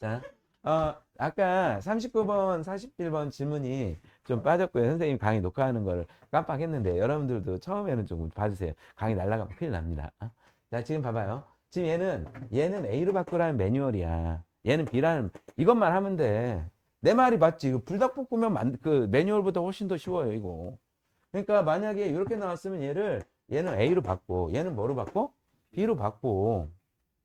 자, 아까 39번, 41번 질문이 좀 빠졌고요. 선생님 강의 녹화하는 걸 깜빡했는데 여러분들도 처음에는 좀 봐주세요. 강의 날라가면 큰일 납니다. 자, 지금 봐봐요. 지금 얘는 A로 바꾸라는 매뉴얼이야. 얘는 B라는, 이것만 하면 돼. 내 말이 맞지? 이거 불닭볶음면 그 매뉴얼보다 훨씬 더 쉬워요, 이거. 그러니까 만약에 이렇게 나왔으면 얘는 A로 바꿔. 얘는 뭐로 바꿔? B로 바꿔.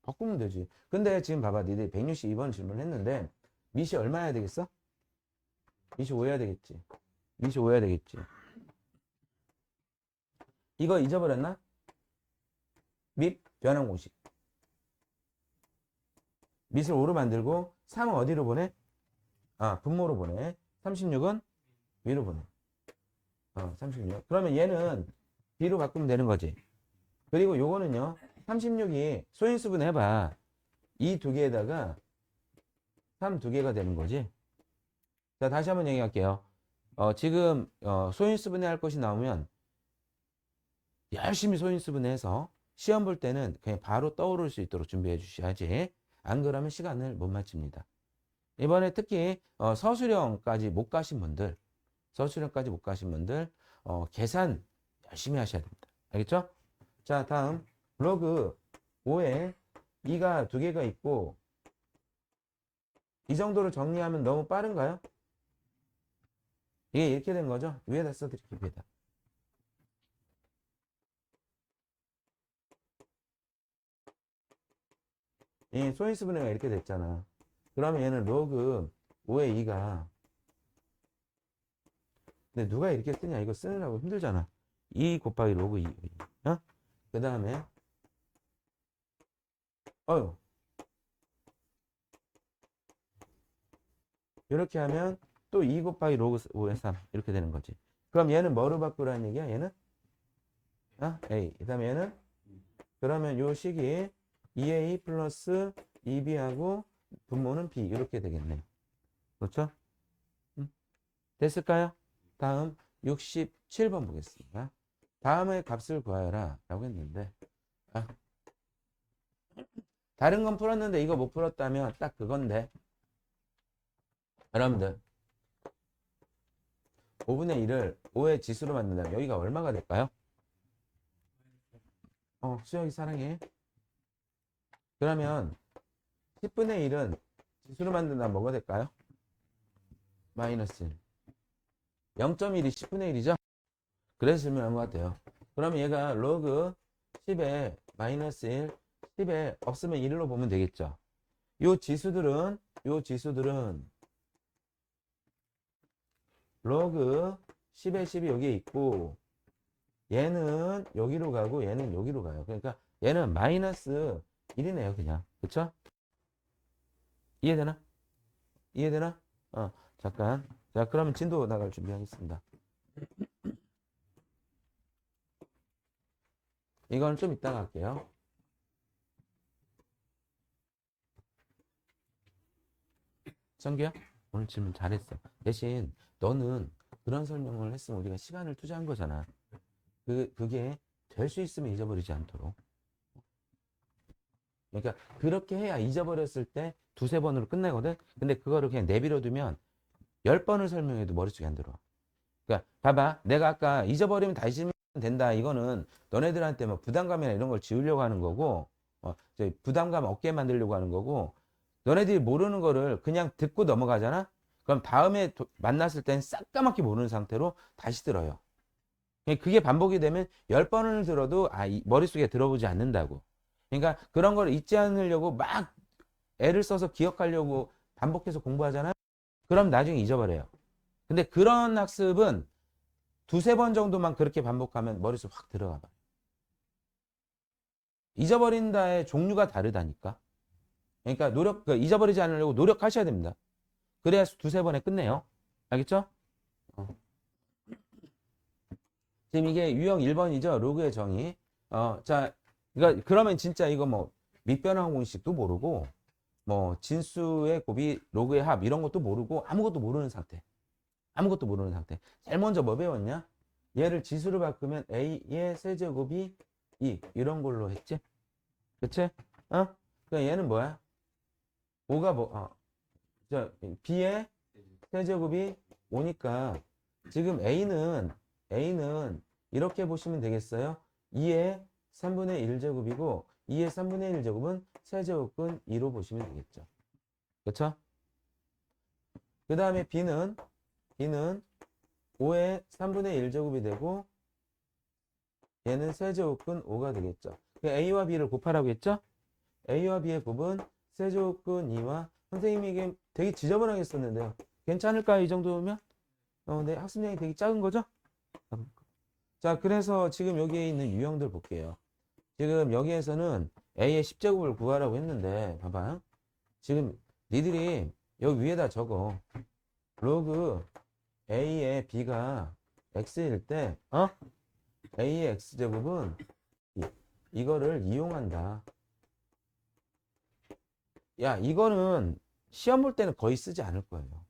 바꾸면 되지. 근데 지금 봐봐. 니들이 162번 질문을 했는데 밑이 얼마야 되겠어? 밑이 5여야 되겠지. 밑이 5여야 되겠지. 이거 잊어버렸나? 밑 변환 공식. 밑을 5로 만들고 3은 어디로 보내? 분모로 보내. 36은 위로 보내. 36. 그러면 얘는 B로 바꾸면 되는 거지. 그리고 요거는요. 36이 소인수분 해봐. 이 두 개에다가 3 두 개가 되는 거지. 자, 다시 한번 얘기할게요. 지금 소인수분해 할 것이 나오면 열심히 소인수분해서 시험 볼 때는 그냥 바로 떠오를 수 있도록 준비해 주셔야지. 안 그러면 시간을 못 맞춥니다. 이번에 특히 서술형까지 못 가신 분들, 계산 열심히 하셔야 됩니다. 알겠죠? 자, 다음 로그 5에 2가 두 개가 있고 이 정도로 정리하면 너무 빠른가요? 이게 이렇게 된 거죠? 위에다 써드릴게요. 위에다. 이 소인수 분해가 이렇게 됐잖아. 그러면 얘는 로그 5의 2가, 근데 누가 이렇게 쓰냐? 이거 쓰느라고 힘들잖아. 2 곱하기 로그 2. 그 다음에 이렇게 하면 또 2 곱하기 로그 5의 3 이렇게 되는 거지. 그럼 얘는 뭐로 바꾸라는 얘기야? 얘는 A. 그 다음에 얘는, 그러면 요 식이 2A 플러스 2B하고 분모는 B 이렇게 되겠네요. 그렇죠? 됐을까요? 다음 67번 보겠습니다. 다음의 값을 구하여라 라고 했는데 다른 건 풀었는데 이거 못 풀었다면 딱 그건데, 여러분들 5분의 1을 5의 지수로 만든다면 여기가 얼마가 될까요? 수혁이 사랑해. 그러면 10분의 1은 지수로 만든다면 뭐가 될까요? 마이너스 1. 0.1이 10분의 1이죠? 그래서 질문한 것 같아요. 그러면 얘가 로그 10에 마이너스 1, 10에 없으면 1로 보면 되겠죠. 요 지수들은 로그 10에 10이 여기에 있고 얘는 여기로 가고 얘는 여기로 가요. 그러니까 얘는 마이너스 1이네요, 그냥. 그쵸? 이해되나? 이해되나? 잠깐. 자, 그러면 진도 나갈 준비하겠습니다. 이건 좀 이따가 할게요. 성규야? 오늘 질문 잘했어. 대신 너는 그런 설명을 했으면 우리가 시간을 투자한 거잖아. 그게 될 수 있으면 잊어버리지 않도록. 그러니까 그렇게 해야 잊어버렸을 때 두세 번으로 끝나거든. 근데 그거를 그냥 내버려 두면 10번을 설명해도 머릿속에 안 들어와. 그러니까 봐봐. 내가 아까 잊어버리면 다시 쓰면 된다. 이거는 너네들한테 뭐 부담감이나 이런 걸 지우려고 하는 거고, 부담감 없게 만들려고 하는 거고, 너네들이 모르는 거를 그냥 듣고 넘어가잖아? 그럼 다음에 만났을 땐 싸까맣게 모르는 상태로 다시 들어요. 그게 반복이 되면 10번을 들어도 머릿속에 들어오지 않는다고. 그러니까 그런 걸 잊지 않으려고 막 애를 써서 기억하려고 반복해서 공부하잖아? 그럼 나중에 잊어버려요. 근데 그런 학습은 두세 번 정도만 그렇게 반복하면 머릿속에 확 들어가 봐. 잊어버린다의 종류가 다르다니까. 그러니까 잊어버리지 않으려고 노력하셔야 됩니다. 그래야 두세 번에 끝내요. 알겠죠? 지금 이게 유형 1번이죠. 로그의 정의. 자, 그러면 진짜 이거 뭐 밑변환 공식도 모르고 뭐 진수의 곱이 로그의 합 이런 것도 모르고 아무것도 모르는 상태. 제일 먼저 뭐 배웠냐? 얘를 지수로 바꾸면 A의 세제곱이 2 이런 걸로 했지? 그치? 그러니까 얘는 뭐야? 5가 자, B의 세제곱이 오니까 지금 A는 이렇게 보시면 되겠어요. 2의 3분의 1제곱이고 2의 3분의 1제곱은 세제곱근 2로 보시면 되겠죠. 그렇죠? 그 다음에 B는 5의 3분의 1제곱이 되고 얘는 세제곱근 5가 되겠죠. A와 B를 곱하라고 했죠? A와 B의 곱은 세제곱근 2와 선생님이 이게 되게 지저분하게 썼는데요. 괜찮을까요? 이 정도면? 네, 학습량이 되게 작은 거죠? 자, 그래서 지금 여기에 있는 유형들 볼게요. 지금 여기에서는 A의 10제곱을 구하라고 했는데 봐봐. 지금 니들이 여기 위에다 적어. 로그 A의 B가 X일 때 A의 X제곱은 이거를 이용한다. 야, 이거는 시험 볼 때는 거의 쓰지 않을 거예요.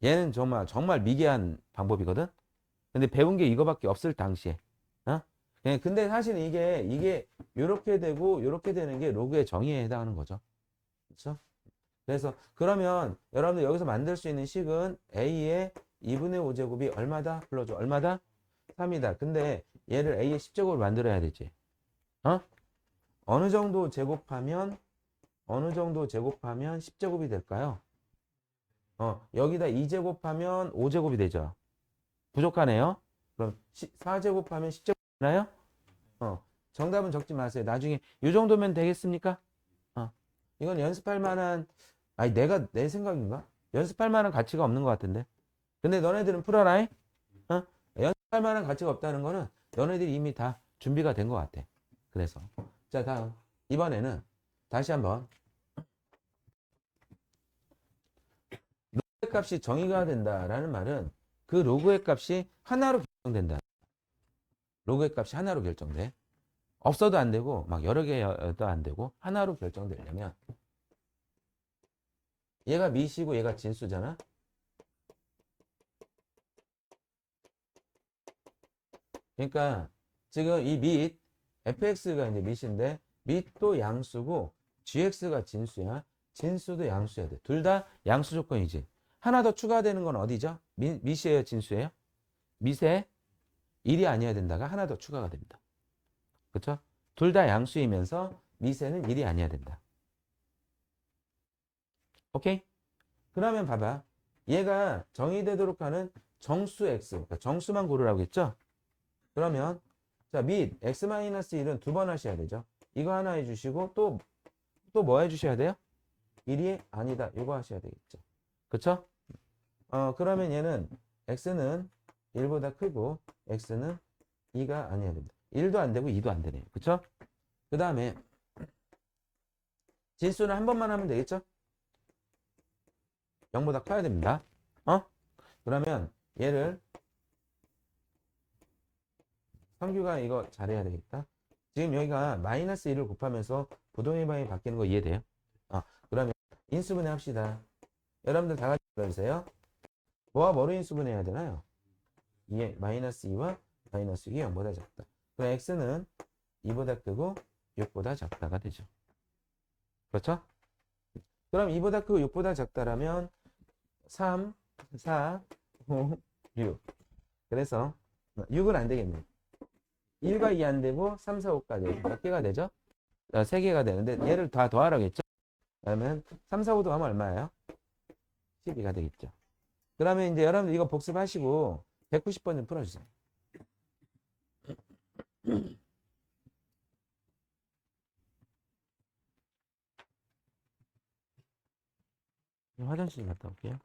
얘는 정말 미개한 방법이거든? 근데 배운 게 이거밖에 없을 당시에. 어? 예, 근데 사실 이게 요렇게 되고 요렇게 되는 게 로그의 정의에 해당하는 거죠. 그렇죠? 그래서 그러면 여러분들 여기서 만들 수 있는 식은 A의 2분의 5제곱이 얼마다? 불러줘. 얼마다? 3이다. 근데 얘를 A의 10제곱을 만들어야 되지. 어? 어느 정도 제곱하면 10제곱이 될까요? 여기다 2제곱하면 5제곱이 되죠. 부족하네요. 그럼 4제곱하면 10제곱 되나요? 정답은 적지 마세요. 나중에 이 정도면 되겠습니까? 이건 연습할 만한, 아니, 내 생각인가? 연습할 만한 가치가 없는 것 같은데. 근데 너네들은 풀어라잉? 연습할 만한 가치가 없다는 거는 너네들이 이미 다 준비가 된 것 같아. 그래서. 자, 다음. 이번에는 다시 한번. 로그의 값이 정의가 된다라는 말은 그 로그의 값이 하나로 결정된다. 로그의 값이 하나로 결정돼. 없어도 안 되고 막 여러 개도 안 되고 하나로 결정되려면 얘가 미시고 얘가 진수잖아. 그러니까 지금 이 밑 fx가 이제 밑인데 밑도 양수고 gx가 진수야. 진수도 양수야 돼. 둘 다 양수 조건이지. 하나 더 추가되는 건 어디죠? 밑이에요, 진수예요? 밑에 1이 아니어야 된다가 하나 더 추가가 됩니다. 그렇죠? 둘 다 양수이면서 밑에는 1이 아니어야 된다. 오케이? 그러면 봐봐. 얘가 정의되도록 하는 정수 x, 그러니까 정수만 고르라고 했죠? 그러면 자, 밑 x-1은 두 번 하셔야 되죠. 이거 하나 해주시고 또 뭐 해주셔야 돼요? 1이 아니다. 이거 하셔야 되겠죠. 그쵸? 그러면 얘는 x는 1보다 크고 x는 2가 아니어야 된다. 1도 안 되고 2도 안 되네요. 그쵸? 그 다음에 진수는 한 번만 하면 되겠죠? 0보다 커야 됩니다. 그러면 얘를 성규가 이거 잘해야 되겠다. 지금 여기가 마이너스 1을 곱하면서 부동의 방이 바뀌는 거 이해돼요? 그러면 인수분해 합시다. 여러분들 다 같이 불러주세요. 뭐와 뭐로 인수분해해야 되나요? 2의 마이너스 2와 마이너스 6이 0보다 작다. 그럼 x는 2보다 크고 6보다 작다가 되죠. 그렇죠? 그럼 2보다 크고 6보다 작다라면 3, 4, 5, 6. 그래서 6은 안 되겠네. 1과 2 안 되고 3, 4, 5까지 몇 개가 되죠? 3개가 되는데 얘를 다 더하라고 했죠? 그러면 3, 4, 5 더하면 얼마예요? 12가 되겠죠. 그러면 이제 여러분들 이거 복습하시고 190번 좀 풀어주세요. 화장실 갔다 올게요.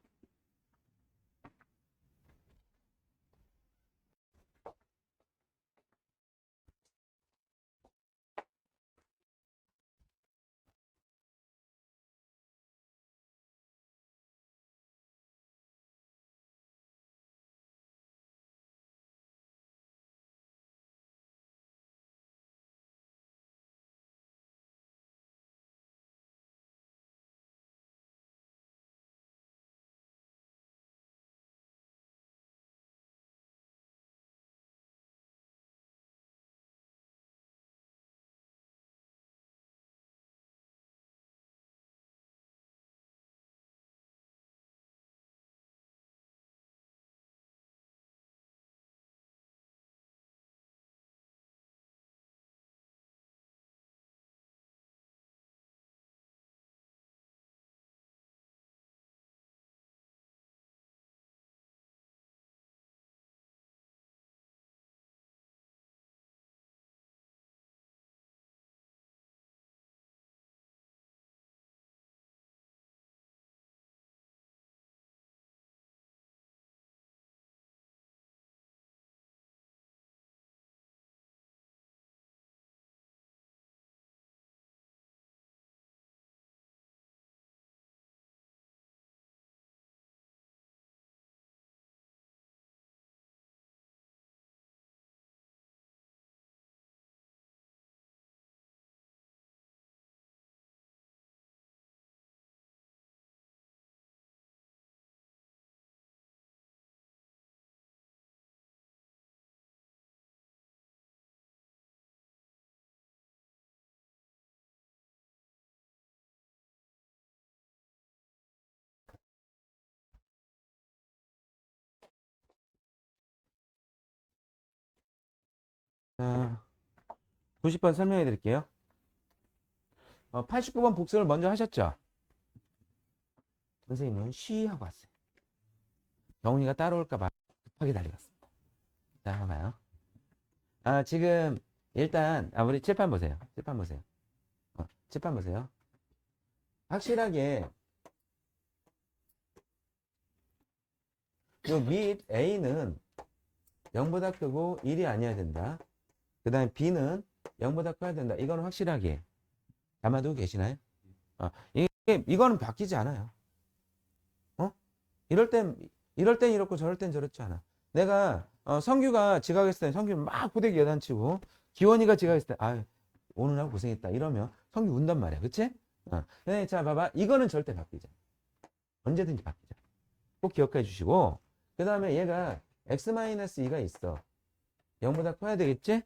90번 설명해 드릴게요. 89번 복습을 먼저 하셨죠? 선생님은 쉬 하고 왔어요. 경훈이가 따라올까봐 급하게 달려갔습니다. 자, 봐봐요. 지금 일단 우리 칠판 보세요. 칠판 보세요. 칠판 보세요. 확실하게 요 밑 A는 0보다 크고 1이 아니어야 된다. 그 다음에 B는 0보다 커야 된다. 이거는 확실하게 담아두고 계시나요? 이거는 바뀌지 않아요. 이럴 땐 이렇고 저럴 땐 저렇지 않아. 내가 성규가 지각했을 때 성규는 막 부대기 여단치고 기원이가 지각했을 때 오늘하고 고생했다 이러면 성규 운단 말이야. 그치? 네, 자 봐봐. 이거는 절대 바뀌지 않아. 언제든지 바뀌자. 꼭 기억해 주시고 그 다음에 얘가 x-2가 있어. 0보다 커야 되겠지?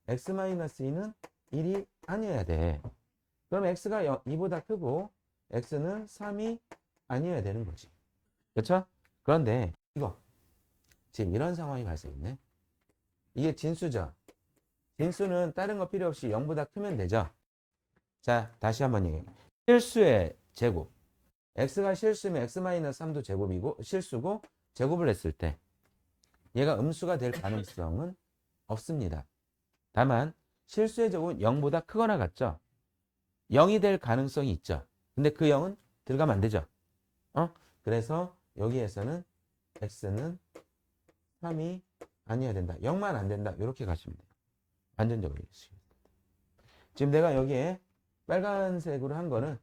x-2는 1이 아니어야 돼. 그럼 x가 2보다 크고 x는 3이 아니어야 되는 거지. 그렇죠? 그런데 이거 지금 이런 상황이 발생했네. 이게 진수죠. 진수는 다른 거 필요 없이 0보다 크면 되죠. 자, 다시 한번 얘기해. 실수의 제곱. x가 실수면 x-3도 제곱이고 실수고 제곱을 했을 때 얘가 음수가 될 가능성은 없습니다. 다만 실수의 제곱은 0보다 크거나 같죠. 0이 될 가능성이 있죠. 근데 그 0은 들어가면 안 되죠. 그래서 여기에서는 x는 3이 아니어야 된다. 0만 안 된다. 이렇게 가시면 돼요. 완전적으로 얘기하시면 됩니다. 지금 내가 여기에 빨간색으로 한 거는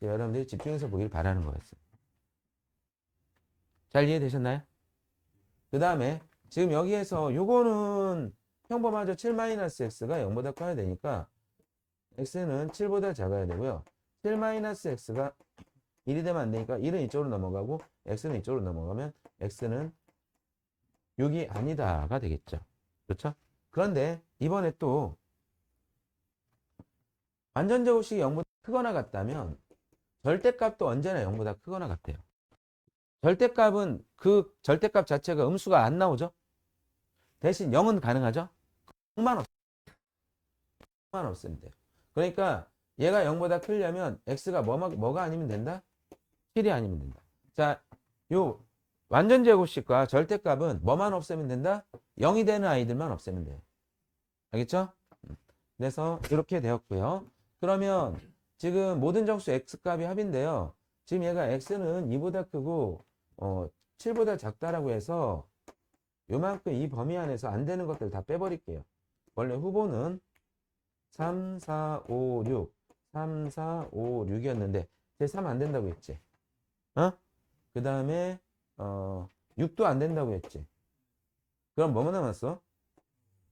여러분들이 집중해서 보길 바라는 거였어요. 잘 이해되셨나요? 그 다음에 지금 여기에서 요거는 평범하죠. 7-x가 0보다 커야 되니까 x는 7보다 작아야 되고요. 7-x가 1이 되면 안 되니까 1은 이쪽으로 넘어가고 x는 이쪽으로 넘어가면 x는 6이 아니다가 되겠죠. 그렇죠? 그런데 이번에 또 완전제곱식이 0보다 크거나 같다면 절대값도 언제나 0보다 크거나 같아요. 절대값은 그 절대값 자체가 음수가 안 나오죠. 대신 0은 가능하죠. 0만 없으면 돼요. 그러니까 얘가 0보다 크려면 x가 뭐가 아니면 된다? 7이 아니면 된다. 자, 요 완전제곱식과 절대값은 뭐만 없애면 된다? 0이 되는 아이들만 없애면 돼요. 알겠죠? 그래서 이렇게 되었고요. 그러면 지금 모든 정수 x값이 합인데요. 지금 얘가 x는 2보다 크고 7보다 작다라고 해서 요만큼 이 범위 안에서 안 되는 것들 다 빼버릴게요. 원래 후보는 3, 4, 5, 6 3, 4, 5, 6이었는데 제 3 안 된다고 했지. 그 다음에 6도 안 된다고 했지. 그럼 뭐만 남았어?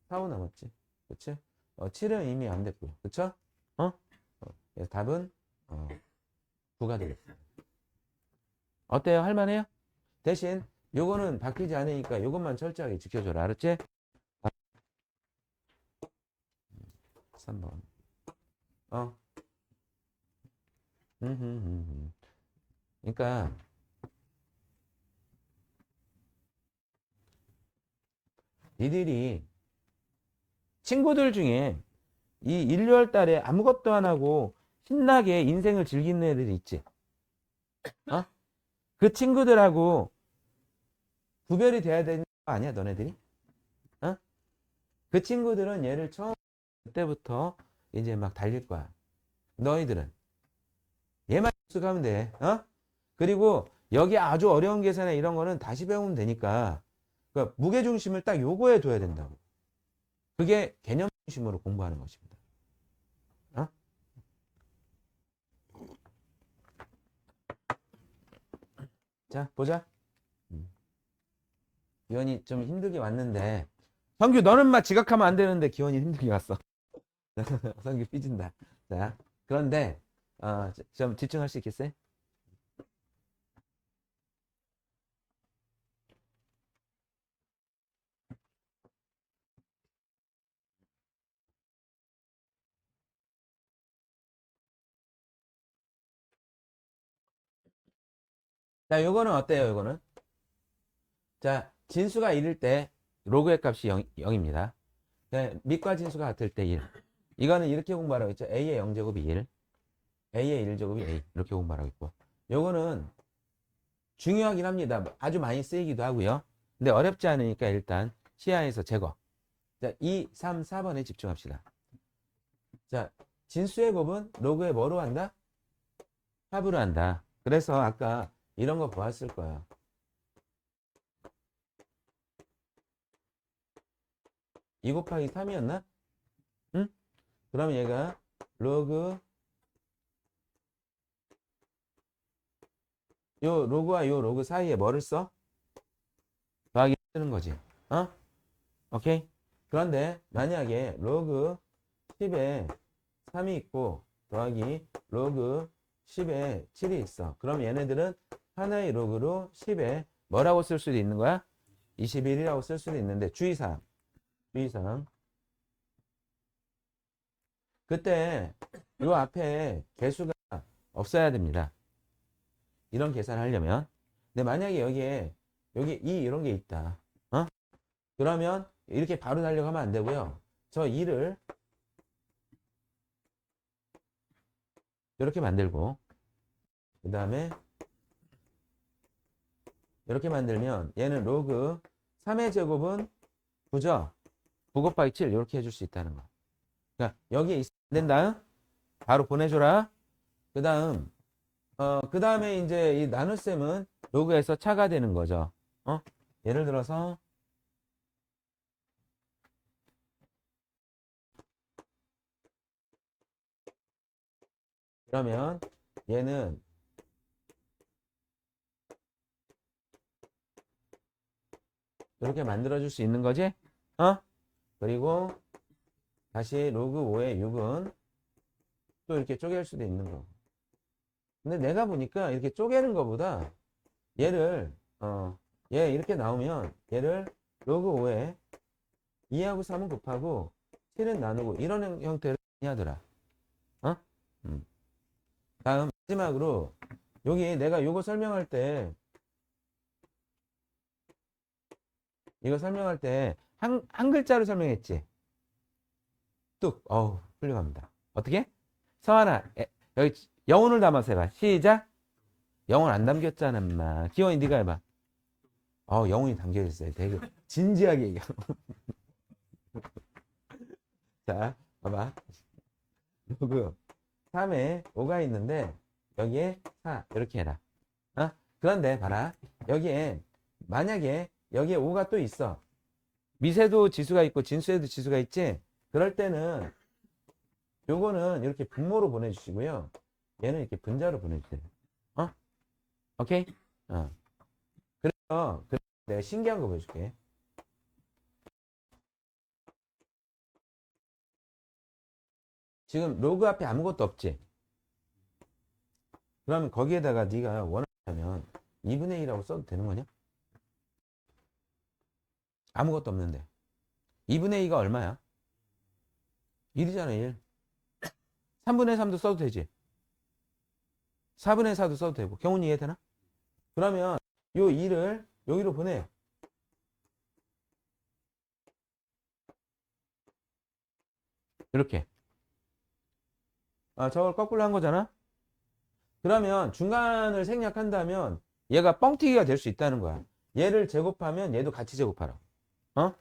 4, 5 남았지. 그치? 7은 이미 안 됐고요. 그쵸? 그래서 답은 9가 되겠습니다. 어때요? 할만해요? 대신 요거는 바뀌지 않으니까 요것만 철저하게 지켜줘라. 알았지? 3번. 그러니까 니들이 친구들 중에 이 1, 2월 달에 아무것도 안 하고 신나게 인생을 즐기는 애들이 있지. 그 친구들하고 구별이 돼야 되는 거 아니야, 너네들이? 그 친구들은 얘를 처음 때부터 이제 막 달릴 거야. 너희들은 얘만 익숙하면 돼. 그리고 여기 아주 어려운 계산에 이런 거는 다시 배우면 되니까 그러니까 무게중심을 딱 요거에 둬야 된다고. 그게 개념 중심으로 공부하는 것입니다. 자, 보자. 기원이 좀 힘들게 왔는데 성규 너는 막 지각하면 안 되는데 기원이 힘들게 왔어. 성규 삐진다. 자, 그런데 좀 집중할 수 있겠어요? 자, 요거는 어때요? 요거는 자, 진수가 1일 때 로그의 값이 0입니다. 네, 밑과 진수가 같을 때 1. 이거는 이렇게 공부하라고 했죠. A의 0제곱이 1. A의 1제곱이 A. 이렇게 공부하라고 했고. 요거는 중요하긴 합니다. 아주 많이 쓰이기도 하고요. 근데 어렵지 않으니까 일단 시야에서 제거. 자, 2, 3, 4번에 집중합시다. 자, 진수의 곱은 로그에 뭐로 한다? 합으로 한다. 그래서 아까 이런 거 보았을 거야. 2 곱하기 3이었나? 응? 그럼 얘가 로그 요 로그와 요 로그 사이에 뭐를 써? 더하기 쓰는 거지. 어? 오케이? 그런데 만약에 로그 10에 3이 있고 더하기 로그 10에 7이 있어. 그럼 얘네들은 하나의 로그로 10에 뭐라고 쓸 수도 있는 거야? 21이라고 쓸 수도 있는데 주의사항. 그때 요 앞에 개수가 없어야 됩니다. 이런 계산을 하려면. 근데 만약에 여기에 여기 이런 게 있다. 어? 그러면 이렇게 바로 달려가면 안 되고요. 저 2를 이렇게 만들고 그 다음에 이렇게 만들면 얘는 로그 3의 제곱은 9죠. 9 곱하기 7 이렇게 해줄 수 있다는 거. 그러니까 여기에 있으면 안 된다. 바로 보내줘라. 그 다음에 이제 이 나눗셈은 로그에서 차가 되는 거죠. 예를 들어서 그러면 얘는 이렇게 만들어줄 수 있는 거지? 그리고 다시 로그 5의 6은 또 이렇게 쪼갤 수도 있는 거. 근데 내가 보니까 이렇게 쪼개는 거보다 얘를 얘 이렇게 나오면 얘를 로그 5에 2하고 3은 곱하고 7은 나누고 이런 형태를 많이 하더라. 어? 다음 마지막으로 여기 내가 요거 설명할 때 이거 설명할 때 한 글자로 설명했지. 뚝. 어우, 훌륭합니다. 어떻게? 서하나, 여기 영혼을 담아서 해봐. 시작. 영혼 안 담겼잖아, 인마. 기원이 네가 해봐. 영혼이 담겨 있어요. 되게 진지하게 얘기하 자, 봐봐. 로그 3에 5가 있는데 여기에 4 이렇게 해라. 그런데 봐라. 여기에 만약에 여기에 5가 또 있어. 미세도 지수가 있고 진수에도 지수가 있지. 그럴 때는 요거는 이렇게 분모로 보내주시고요. 얘는 이렇게 분자로 보내주세요. 어? 오케이? 그래서 내가 신기한 거 보여줄게. 지금 로그 앞에 아무것도 없지? 그러면 거기에다가 네가 원하면 2분의 1이라고 써도 되는 거냐? 아무것도 없는데. 2분의 2가 얼마야? 1이잖아, 1. 3분의 3도 써도 되지. 4분의 4도 써도 되고. 경훈이 이해되나? 그러면 요 2를 여기로 보내. 이렇게. 저걸 거꾸로 한 거잖아? 그러면 중간을 생략한다면 얘가 뻥튀기가 될 수 있다는 거야. 얘를 제곱하면 얘도 같이 제곱하라. 어?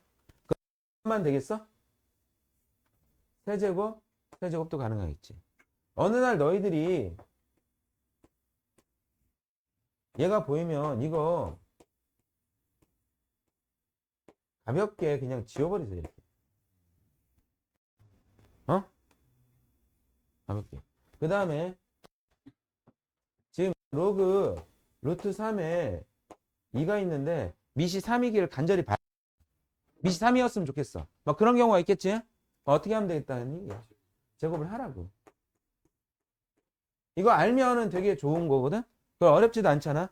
그만 되겠어? 세제곱? 세제곱도 가능하겠지. 어느 날 너희들이 얘가 보이면 이거 가볍게 그냥 지워버리세요. 이렇게. 어? 가볍게. 그 다음에 지금 로그 루트 3에 2가 있는데 밑이 3이기를 간절히 봐. 밑이 3이었으면 좋겠어. 막 그런 경우가 있겠지? 어떻게 하면 되겠다는 얘기야. 제곱을 하라고. 이거 알면은 되게 좋은 거거든? 그거 어렵지도 않잖아?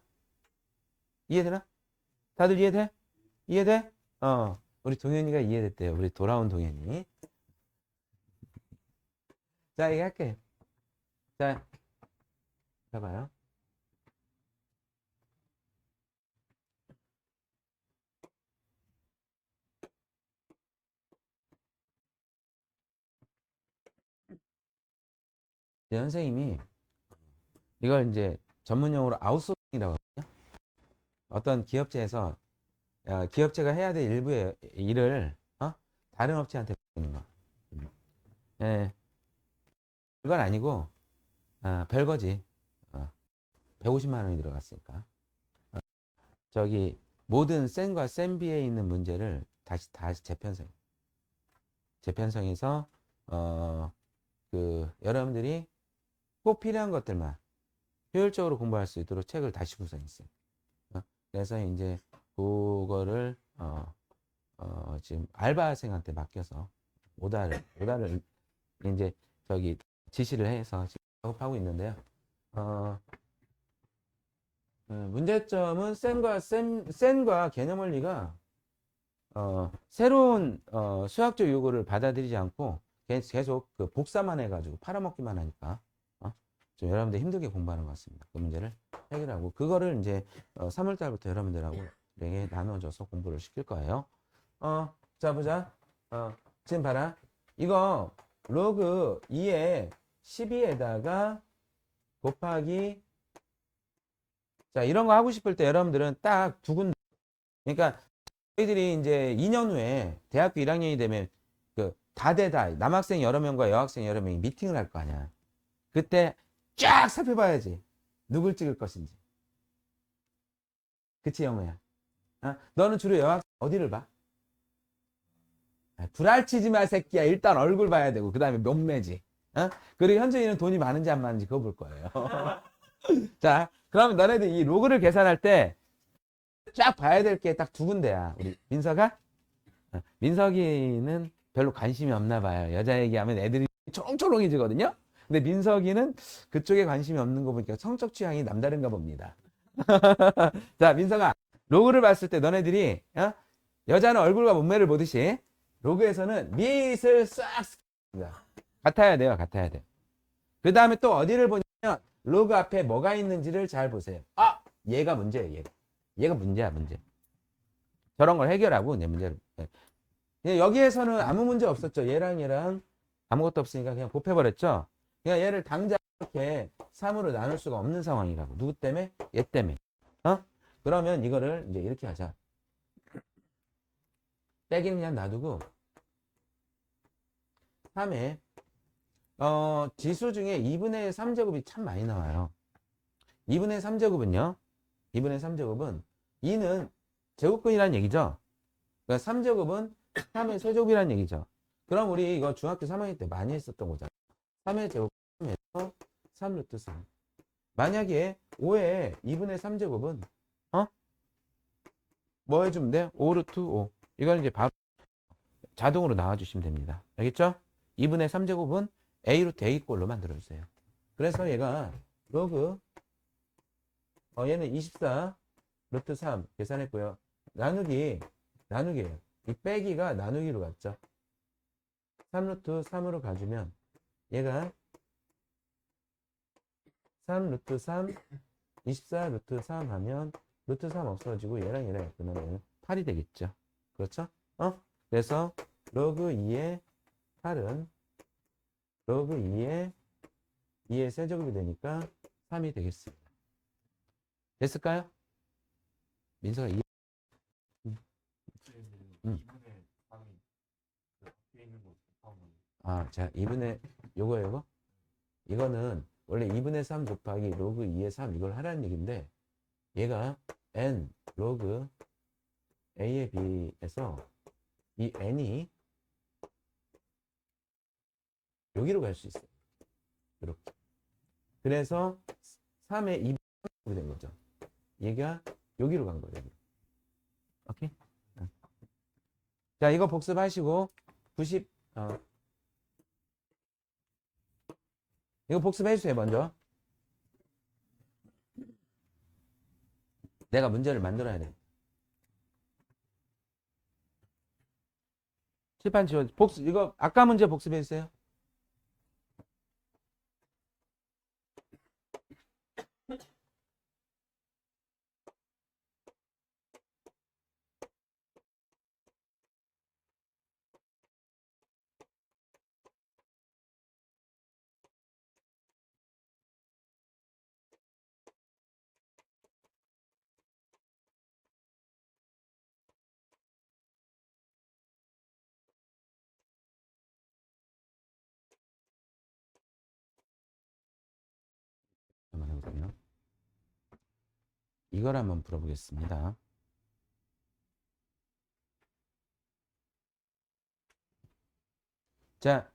이해되나? 다들 이해돼? 이해돼? 우리 동현이가 이해됐대요. 우리 돌아온 동현이. 자, 얘기할게. 자, 봐봐요. 이제 선생님이 이걸 이제 전문용어로 아웃소싱이라고 하거든요. 어떤 기업체에서 기업체가 해야 될 일부의 일을 다른 업체한테 맡기는 거. 예, 그건 아니고 별거지. 150만 원이 들어갔으니까. 저기 모든 센과 센비에 있는 문제를 다시 재편성해서 여러분들이 꼭 필요한 것들만 효율적으로 공부할 수 있도록 책을 다시 구성했어요. 그래서 이제 그거를 지금 알바생한테 맡겨서 오다를 이제 저기 지시를 해서 지금 작업하고 있는데요. 문제점은 센과 개념 원리가 새로운 수학적 요구를 받아들이지 않고 계속 그 복사만 해가지고 팔아먹기만 하니까 좀 여러분들 힘들게 공부하는 것 같습니다. 그 문제를 해결하고 그거를 이제 3월 달부터 여러분들하고 이렇게 나눠줘서 공부를 시킬 거예요. 자 보자. 지금 봐라. 이거 로그 2에 12에다가 곱하기 자 이런 거 하고 싶을 때 여러분들은 딱 두 군데 그러니까 저희들이 이제 2년 후에 대학교 1학년이 되면 그 다대다 남학생 여러 명과 여학생 여러 명이 미팅을 할 거 아니야. 그때 쫙 살펴봐야지. 누굴 찍을 것인지. 그치 영우야. 너는 주로 여학생 어디를 봐? 불알치지 마 새끼야. 일단 얼굴 봐야 되고 그 다음에 몸매지. 그리고 현재인은 돈이 많은지 안 많은지 그거 볼 거예요. 자 그러면 너네들 이 로그를 계산할 때 쫙 봐야 될 게 딱 두 군데야. 우리 민서가? 민석이는 별로 관심이 없나 봐요. 여자 얘기하면 애들이 초롱초롱해지거든요. 근데 민석이는 그쪽에 관심이 없는 거 보니까 성적 취향이 남다른가 봅니다. 자, 민석아, 로그를 봤을 때 너네들이 여자는 얼굴과 몸매를 보듯이 로그에서는 밑을 싹 같아야 돼요. 같아야 돼요. 그 다음에 또 어디를 보냐면 로그 앞에 뭐가 있는지를 잘 보세요. 얘가 문제예요. 얘가 문제야, 문제. 저런 걸 해결하고 내 문제를. 여기에서는 아무 문제 없었죠. 얘랑 아무것도 없으니까 그냥 곱해버렸죠. 그냥 얘를 당장 이렇게 3으로 나눌 수가 없는 상황이라고. 누구 때문에? 얘 때문에. 그러면 이거를 이제 이렇게 하자. 빼기는 그냥 놔두고 3에 지수 중에 2분의 3제곱이 참 많이 나와요. 2분의 3제곱은요. 2분의 3제곱은 2는 제곱근이라는 얘기죠. 그러니까 3제곱은 3의 세제곱이라는 얘기죠. 그럼 우리 이거 중학교 3학년 때 많이 했었던 거잖아. 3의 제곱에서 3 루트 3. 만약에 5의 2분의 3제곱은 뭐 해주면 돼? 5 루트 5. 이건 이제 바로 자동으로 나와주시면 됩니다. 알겠죠? 2분의 3제곱은 A 루트 A 꼴로 만들어주세요. 그래서 얘가 로그 얘는 24 루트 3 계산했고요. 나누기예요. 이 빼기가 나누기로 갔죠. 3 루트 3으로 가주면 얘가 3 루트 3 24 루트 3 하면 루트 3 없어지고 얘랑 그러면 8이 되겠죠. 그렇죠? 그래서 로그 2의 8은 로그 2의 세제곱이 되니까 3이 되겠습니다. 됐을까요? 민서가 2. 자, 2분의 요거 이거는 원래 2분의 3 곱하기 로그 2의 3 이걸 하라는 얘기인데 얘가 n 로그 a에 비해서 이 n이 여기로 갈 수 있어요. 이렇게. 그래서 3의 2분의 된 거죠. 얘가 여기로 간 거예요. 오케이? 자, 이거 복습하시고 90 이거 복습해 주세요, 먼저. 내가 문제를 만들어야 돼. 칠판 지워. 이거 아까 문제 복습해 주세요. 이걸 한번 풀어보겠습니다. 자,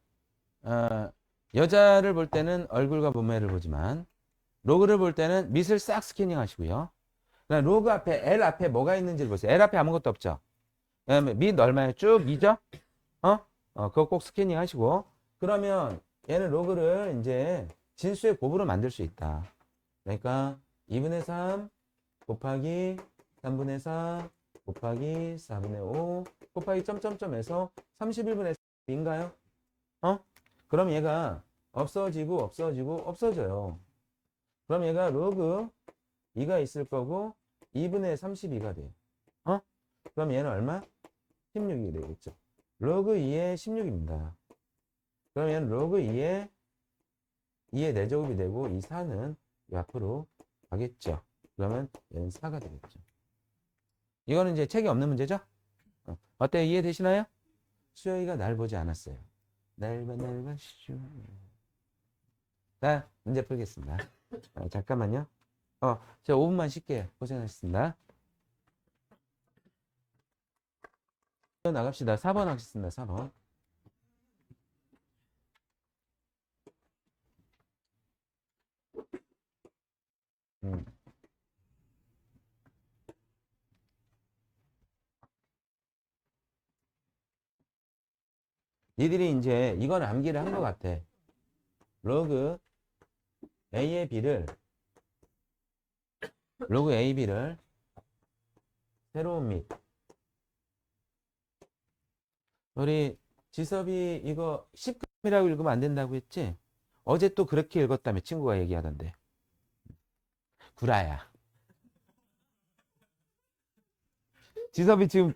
여자를 볼 때는 얼굴과 몸매를 보지만 로그를 볼 때는 밑을 싹 스캐닝 하시고요. 그다음 로그 앞에 L 앞에 뭐가 있는지를 보세요. L 앞에 아무것도 없죠. 그다음에 밑 얼마예요? 쭉 2죠? 그거 꼭 스캐닝 하시고 그러면 얘는 로그를 이제 진수의 곱으로 만들 수 있다. 그러니까 2분의 3 곱하기 3분의 4 곱하기 4분의 5 곱하기 점점점에서 31분의 3인가요? 그럼 얘가 없어지고 없어지고 없어져요. 그럼 얘가 로그 2가 있을 거고 2분의 32가 돼요. 그럼 얘는 얼마? 16이 되겠죠. 로그 2의 16입니다. 그럼 얘는 로그 2의 4제곱이 되고 이 4는 앞으로 가겠죠. 그러면 얘는 4가 되겠죠. 이거는 이제 책이 없는 문제죠? 어때요? 이해되시나요? 수영이가 날 보지 않았어요. 날 봐시죠. 자, 문제 풀겠습니다. 잠깐만요. 제가 5분만 쉴게요. 고생하셨습니다. 나갑시다. 4번 하겠습니다. 4번. 니들이 이제 이건 암기를 한 것 같아. 로그 A의 B를 로그 AB를 새로운 밑 우리 지섭이 이거 10g이라고 읽으면 안 된다고 했지? 어제 또 그렇게 읽었다며 친구가 얘기하던데. 구라야. 지섭이 지금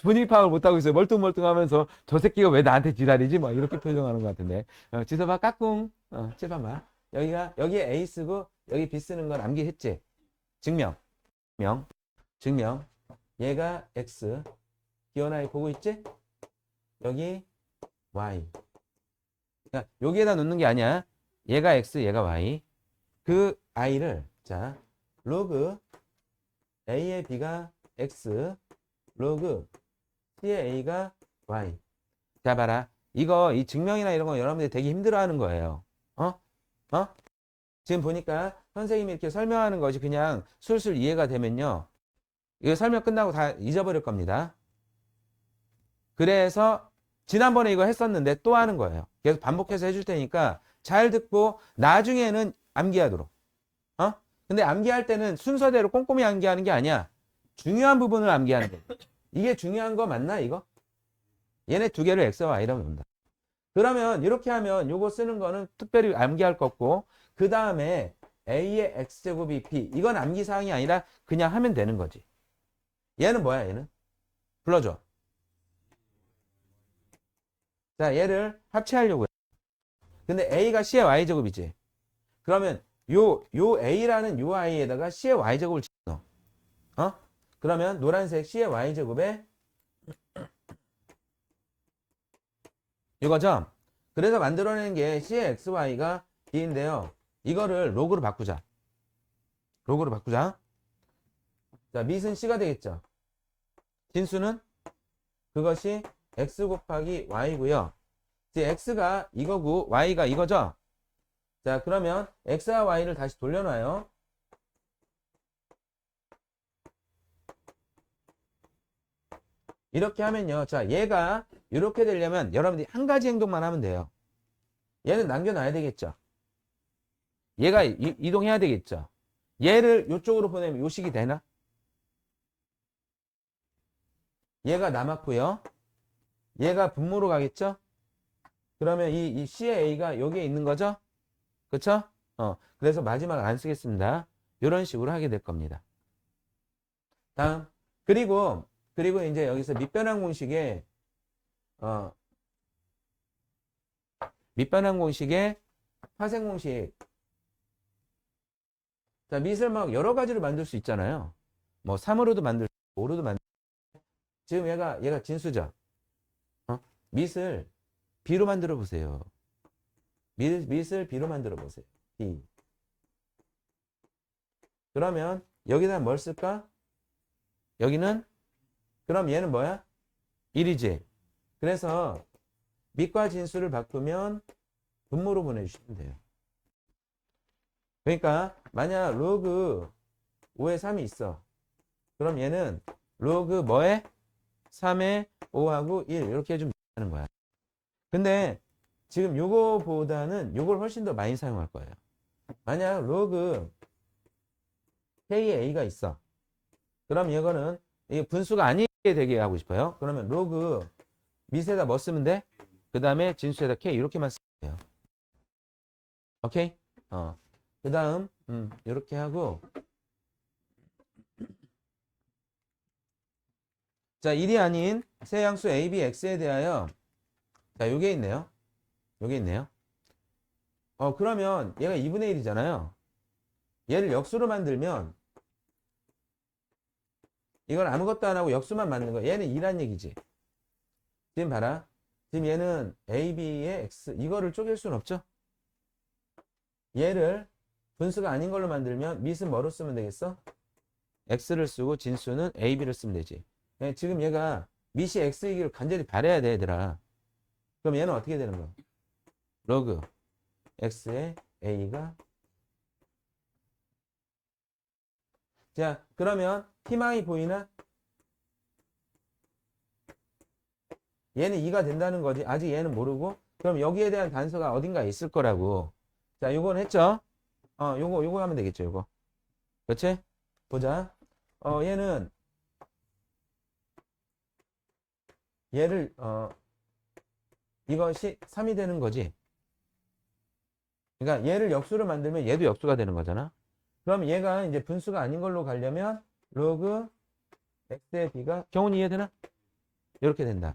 분위기 파악을 못하고 있어요. 멀뚱멀뚱하면서 저 새끼가 왜 나한테 지랄이지? 막 이렇게 표정하는 것 같은데. 지섭아 까꿍. 칠봐봐. 여기에 A 쓰고 여기 B 쓰는 건 암기했지? 증명. 증명. 얘가 X. 기원아이 보고 있지? 여기 Y. 그러니까 여기에다 놓는 게 아니야. 얘가 X, 얘가 Y. 그 I를 자 로그 A의 B가 X, 로그 C의 A가 Y. 자 봐라. 이 증명이나 이런 거 여러분들이 되게 힘들어하는 거예요. 지금 보니까 선생님이 이렇게 설명하는 것이 그냥 술술 이해가 되면요. 이거 설명 끝나고 다 잊어버릴 겁니다. 그래서 지난번에 이거 했었는데 또 하는 거예요. 계속 반복해서 해줄 테니까 잘 듣고 나중에는 암기하도록. 근데 암기할 때는 순서대로 꼼꼼히 암기하는 게 아니야. 중요한 부분을 암기하는 거예요. 이게 중요한 거 맞나 이거? 얘네 두 개를 X와 Y라고 놓는다. 그러면 이렇게 하면 요거 쓰는 거는 특별히 암기할 거 없고 그 다음에 A의 X제곱이 B 이건 암기사항이 아니라 그냥 하면 되는 거지. 얘는 뭐야 얘는? 불러줘. 자 얘를 합체하려고 해. 근데 A가 C의 Y제곱이지. 그러면 요 A라는 요 I에다가 C의 Y제곱을 집어넣어. 그러면 노란색 C의 Y제곱에 이거죠? 그래서 만들어낸 게 C의 XY가 B인데요. 이거를 로그로 바꾸자. 자, 밑은 C가 되겠죠? 진수는 그것이 X 곱하기 Y고요. 이제 X가 이거고 Y가 이거죠? 자, 그러면 X와 Y를 다시 돌려놔요. 이렇게 하면요. 자, 얘가 이렇게 되려면 여러분들이 한 가지 행동만 하면 돼요. 얘는 남겨놔야 되겠죠. 얘가 이동해야 되겠죠. 얘를 이쪽으로 보내면 요식이 되나? 얘가 남았고요. 얘가 분모로 가겠죠? 그러면 이 C의 A가 여기에 있는 거죠? 그쵸? 그래서 마지막 안 쓰겠습니다. 이런 식으로 하게 될 겁니다. 다음. 그리고 이제 여기서 밑변환 공식에 밑변환 공식에 파생 공식. 자, 밑을 막 여러 가지로 만들 수 있잖아요. 뭐 3으로도 만들 수 있고 5로도 만들 수 있고. 지금 얘가 진수죠. 밑을 B로 만들어 보세요. 밑을 B로 만들어 보세요. B. 그러면 여기다 뭘 쓸까? 여기는 그럼 얘는 뭐야? 1이지. 그래서 밑과 진수를 바꾸면 분모로 보내주시면 돼요. 그러니까 만약 로그 5에 3이 있어. 그럼 얘는 로그 뭐에? 3에 5하고 1 이렇게 해주면 되는 거야. 근데 지금 요거보다는 요걸 훨씬 더 많이 사용할 거예요. 만약 로그 K에 A가 있어. 그럼 이거는 이게 분수가 아니게 되게 하고 싶어요. 그러면 로그 밑에다 뭐 쓰면 돼? 그 다음에 진수에다 K 이렇게만 쓰면 돼요. 오케이? 그 다음 이렇게 하고 자 1이 아닌 세 양수 A, B, X에 대하여 자 요게 있네요. 요게 있네요. 그러면 얘가 2분의 1이잖아요. 얘를 역수로 만들면 이건 아무것도 안 하고 역수만 만든 거야. 얘는 2란 얘기지. 지금 봐라. 지금 얘는 A, B의 X 이거를 쪼갤 수는 없죠. 얘를 분수가 아닌 걸로 만들면 밑은 뭐로 쓰면 되겠어? X를 쓰고 진수는 A, B를 쓰면 되지. 지금 얘가 밑이 X이기를 간절히 바래야 돼 얘들아. 그럼 얘는 어떻게 되는 거야? 로그 X의 A가 자 그러면 희망이 보이나? 얘는 2가 된다는 거지. 아직 얘는 모르고. 그럼 여기에 대한 단서가 어딘가에 있을 거라고. 자, 요건 했죠? 요거 하면 되겠죠, 요거. 그렇지? 보자. 얘는, 얘를, 이것이 3이 되는 거지. 그러니까 얘를 역수로 만들면 얘도 역수가 되는 거잖아. 그럼 얘가 이제 분수가 아닌 걸로 가려면 로그 x의 b가 경훈이 이해되나? 이렇게 된다.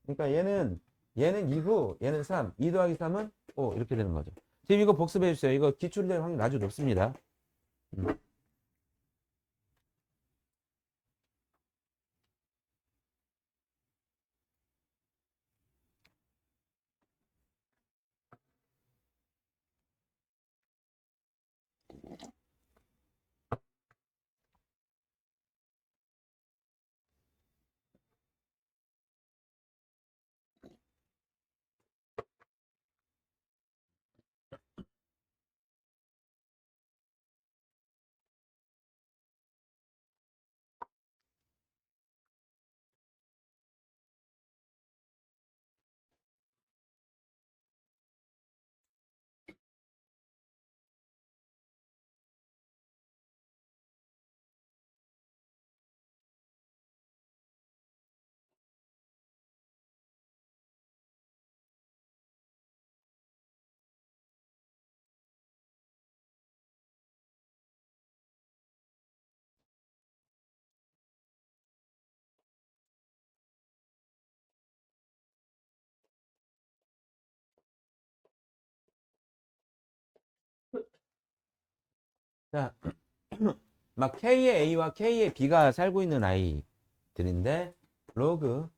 그러니까 얘는 2고 얘는 3. 2 더하기 3은 5 이렇게 되는 거죠. 지금 이거 복습해 주세요. 이거 기출이 될 확률 아주 높습니다. 자, 막 K의 A와 K의 B가 살고 있는 아이들인데 로그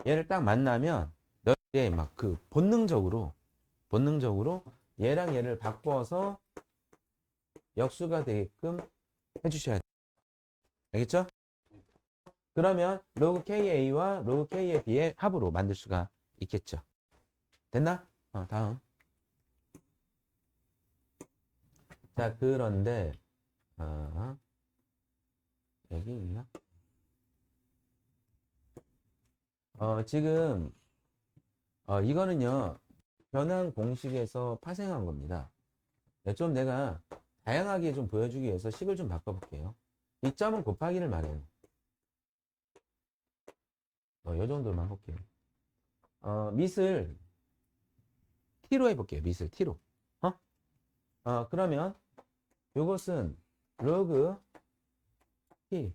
얘를 딱 만나면 너의 막 그 본능적으로 얘랑 얘를 바꿔서 역수가 되게끔 해주셔야 돼요. 알겠죠? 그러면 로그 KA와 로그 K의 B의 합으로 만들 수가 있겠죠. 됐나? 다음. 자, 그런데 여기 있나? 지금 이거는요. 변환 공식에서 파생한 겁니다. 네, 좀 내가 다양하게 좀 보여주기 위해서 식을 좀 바꿔볼게요. 이 점은 곱하기를 말해요. 요 정도만 할게요. 밑을 t로 해볼게요. 밑을 t로. 그러면 요것은 로그 t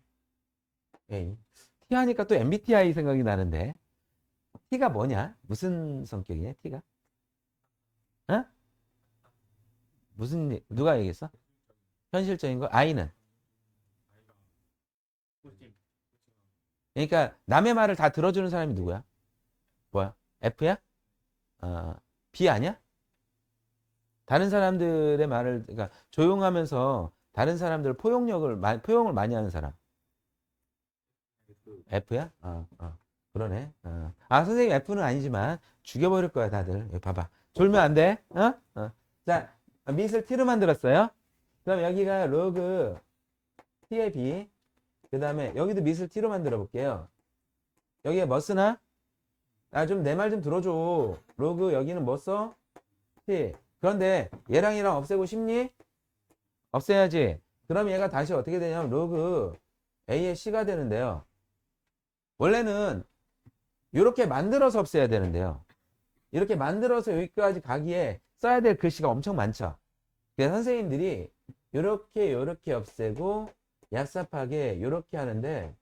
a t 하니까 또 MBTI 생각이 나는데 t가 뭐냐? 무슨 성격이냐? t가? 어? 누가 얘기했어? 현실적인 거? i는? 그러니까 남의 말을 다 들어주는 사람이 누구야? 뭐야? F야? B 아니야? 다른 사람들의 말을, 그러니까 조용하면서 다른 사람들 포용을 많이 하는 사람. F야? 그러네. 선생님 F는 아니지만 죽여버릴 거야, 다들. 여기 봐봐. 졸면 안 돼. 자, 밑을 T로 만들었어요. 그럼 여기가 로그 T의 B. 그 다음에 여기도 밑을 T로 만들어 볼게요. 여기에 뭐 쓰나? 좀 내 말 좀 들어줘. 로그 여기는 뭐 써? T. 그런데 얘랑 얘랑 없애고 싶니? 없애야지. 그럼 얘가 다시 어떻게 되냐면 로그 A의 C가 되는데요. 원래는 이렇게 만들어서 없애야 되는데요. 이렇게 만들어서 여기까지 가기에 써야 될 글씨가 엄청 많죠. 그래서 선생님들이 이렇게 없애고 얍삽하게 이렇게 하는데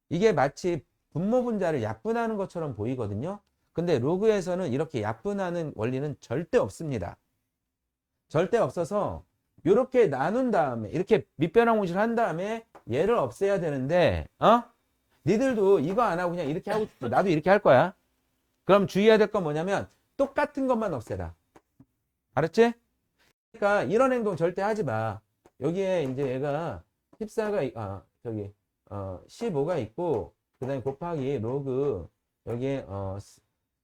이게 마치 분모 분자를 약분하는 것처럼 보이거든요. 근데 로그에서는 이렇게 약분하는 원리는 절대 없습니다. 절대 없어서 이렇게 나눈 다음에 이렇게 밑변환 공식을 한 다음에 얘를 없애야 되는데 니들도 이거 안 하고 그냥 이렇게 하고 싶어. 나도 이렇게 할 거야. 그럼 주의해야 될 건 뭐냐면 똑같은 것만 없애라. 알았지? 그러니까 이런 행동 절대 하지 마. 여기에 이제 얘가 14가 15가 있고 그다음에 곱하기 로그 여기에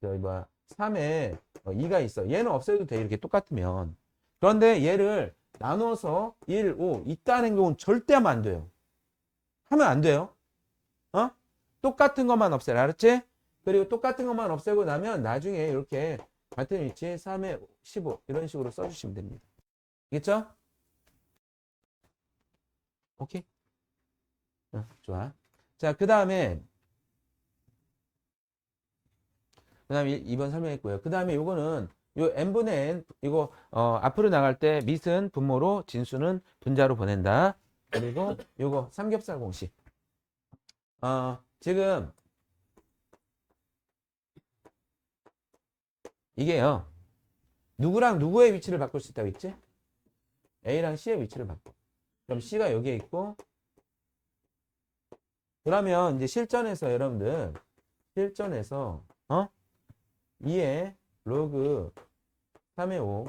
저기 뭐야 3에 2가 있어. 얘는 없애도 돼. 이렇게 똑같으면. 그런데 얘를 나눠서 1, 5 있다는 행동은 절대 하면 안 돼요. 하면 안 돼요. 똑같은 것만 없애라. 알았지? 그리고 똑같은 것만 없애고 나면 나중에 이렇게 같은 위치에 3에 15 이런 식으로 써주시면 됩니다. 알겠죠? 오케이? 좋아. 자, 그 다음에 2번 설명했고요. 그 다음에 요거는 요 n분의 n 이거 앞으로 나갈 때 밑은 분모로 진수는 분자로 보낸다. 그리고 요거 삼겹살 공식. 지금 이게요. 누구랑 누구의 위치를 바꿀 수 있다고 했지? A랑 C의 위치를 바꿔. 그럼 C가 여기에 있고 그러면 이제 실전에서 여러분들 실전에서 2의 로그 3의 5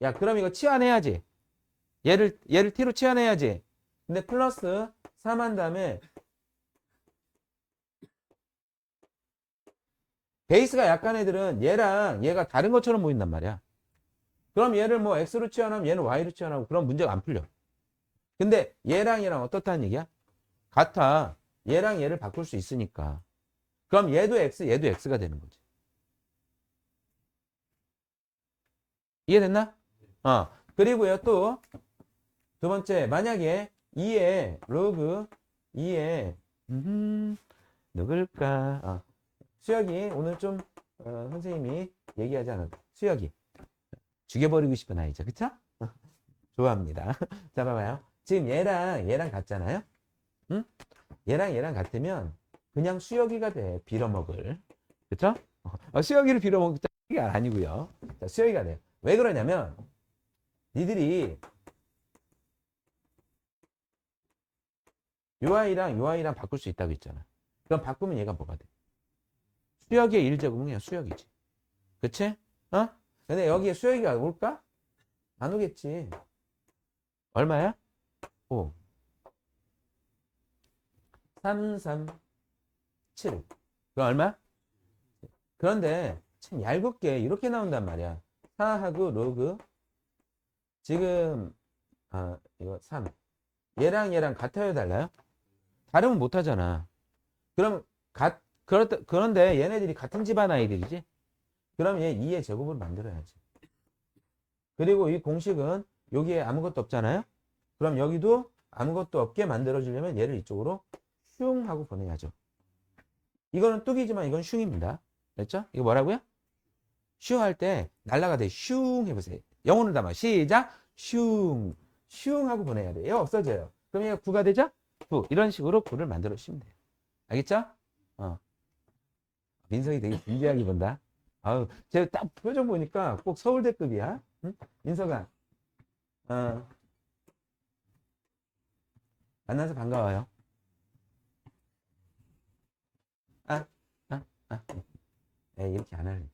야 그럼 이거 치환해야지. 얘를 t로 치환해야지. 근데 플러스 3 한 다음에 베이스가 약한 애들은 얘랑 얘가 다른 것처럼 보인단 말이야. 그럼 얘를 뭐 x로 치환하면 얘는 y로 치환하고 그럼 문제가 안 풀려. 근데 얘랑 얘랑 어떻다는 얘기야? 같아. 얘랑 얘를 바꿀 수 있으니까. 그럼 얘도 x, 얘도 x가 되는 거지. 이해됐나? 그리고요 또 두 번째 만약에 2의 로그 2의 누굴까? 수혁이 오늘 좀 선생님이 얘기하지 않았다. 수혁이 죽여버리고 싶은 아이죠. 그쵸? 좋아합니다. 자 봐봐요. 지금 얘랑 같잖아요. 응? 얘랑 얘랑 같으면 그냥 수혁이가 돼. 빌어먹을. 그쵸? 수혁이를 빌어먹을 게 아니고요. 자, 수혁이가 돼요. 왜 그러냐면 니들이 요 아이랑 바꿀 수 있다고 했잖아. 그럼 바꾸면 얘가 뭐가 돼? 수혁의 1제곱은 그냥 수혁이지. 그치? 근데 여기에 수혁이가 올까? 안 오겠지. 얼마야? 5. 3, 3, 7. 그럼 얼마? 그런데 참 얄궂게 이렇게 나온단 말이야. 4하고 로그. 지금, 이거 3. 얘랑 같아요, 달라요? 다르면 못 하잖아. 그럼, 그런데 얘네들이 같은 집안 아이들이지? 그럼 얘 2의 제곱을 만들어야지. 그리고 이 공식은 여기에 아무것도 없잖아요? 그럼 여기도 아무것도 없게 만들어주려면 얘를 이쪽으로 슝 하고 보내야죠. 이거는 뚝이지만 이건 슝입니다. 됐죠? 이거 뭐라고요? 슝 할 때 날라가 돼. 슝 해보세요. 영혼을 담아. 시작. 슝. 슝 하고 보내야 돼. 얘가 없어져요. 그럼 얘가 9가 되죠? 9. 이런 식으로 9를 만들어 주시면 돼요. 알겠죠? 민석이 되게 진지하게 본다. 아우, 제가 딱 표정 보니까 꼭 서울대급이야. 응? 민석아. 만나서 반가워요. 아, 아, 아. 이렇게 안 할래.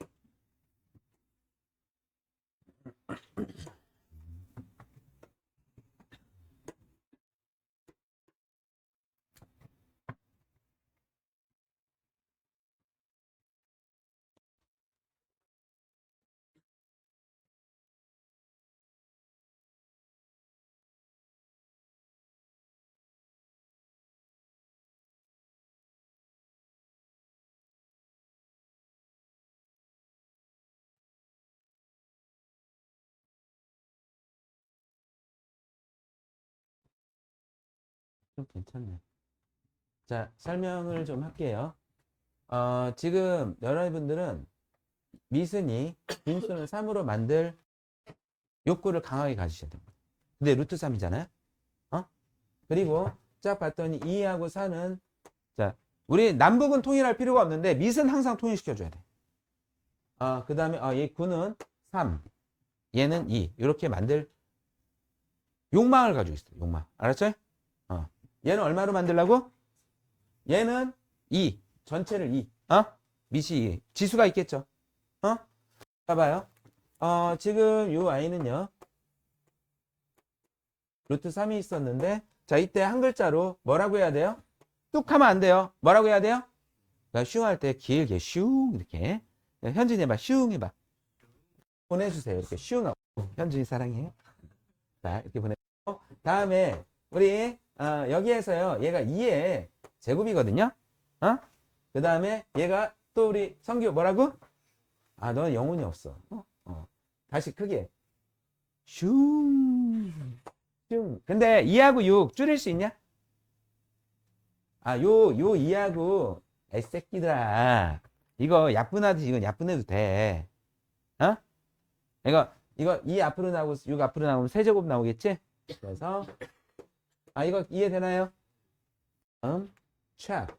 좀 괜찮네. 자, 설명을 좀 할게요. 지금 여러분들은 미순이 빈수는 3으로 만들 욕구를 강하게 가지셔야 됩니다. 근데 루트 3이잖아요. 어? 그리고 쫙 봤더니 2하고 4는 자, 우리 남북은 통일할 필요가 없는데 밑은 항상 통일시켜줘야 돼. 그 다음에 얘 9는 3, 얘는 2 이렇게 만들 욕망을 가지고 있어요. 욕망. 알았죠? 얘는 얼마로 만들라고? 얘는 2. 전체를 2. 밑이 2. 지수가 있겠죠? 봐봐요. 지금 요 아이는요. 루트 3이 있었는데 자, 이때 한 글자로 뭐라고 해야 돼요? 뚝 하면 안 돼요. 뭐라고 해야 돼요? 그러니까 슝 할 때 길게 슝 이렇게. 현준이 해봐. 슝 해봐. 보내주세요. 이렇게 슝 하고. 현준이 사랑해. 자, 이렇게 보내고 다음에 우리 여기에서요. 얘가 2의 제곱이거든요. 그 다음에 얘가 또 우리 성규 뭐라고? 너는 영혼이 없어. 다시 크게. 슝. 슝. 근데 2하고 6 줄일 수 있냐? 요 2하고 애새끼들아. 이거 야분하듯이 이건 야분해도 돼. 이거 2 앞으로 나오고 6 앞으로 나오면 세제곱 나오겠지? 그래서 이거 이해되나요? 촥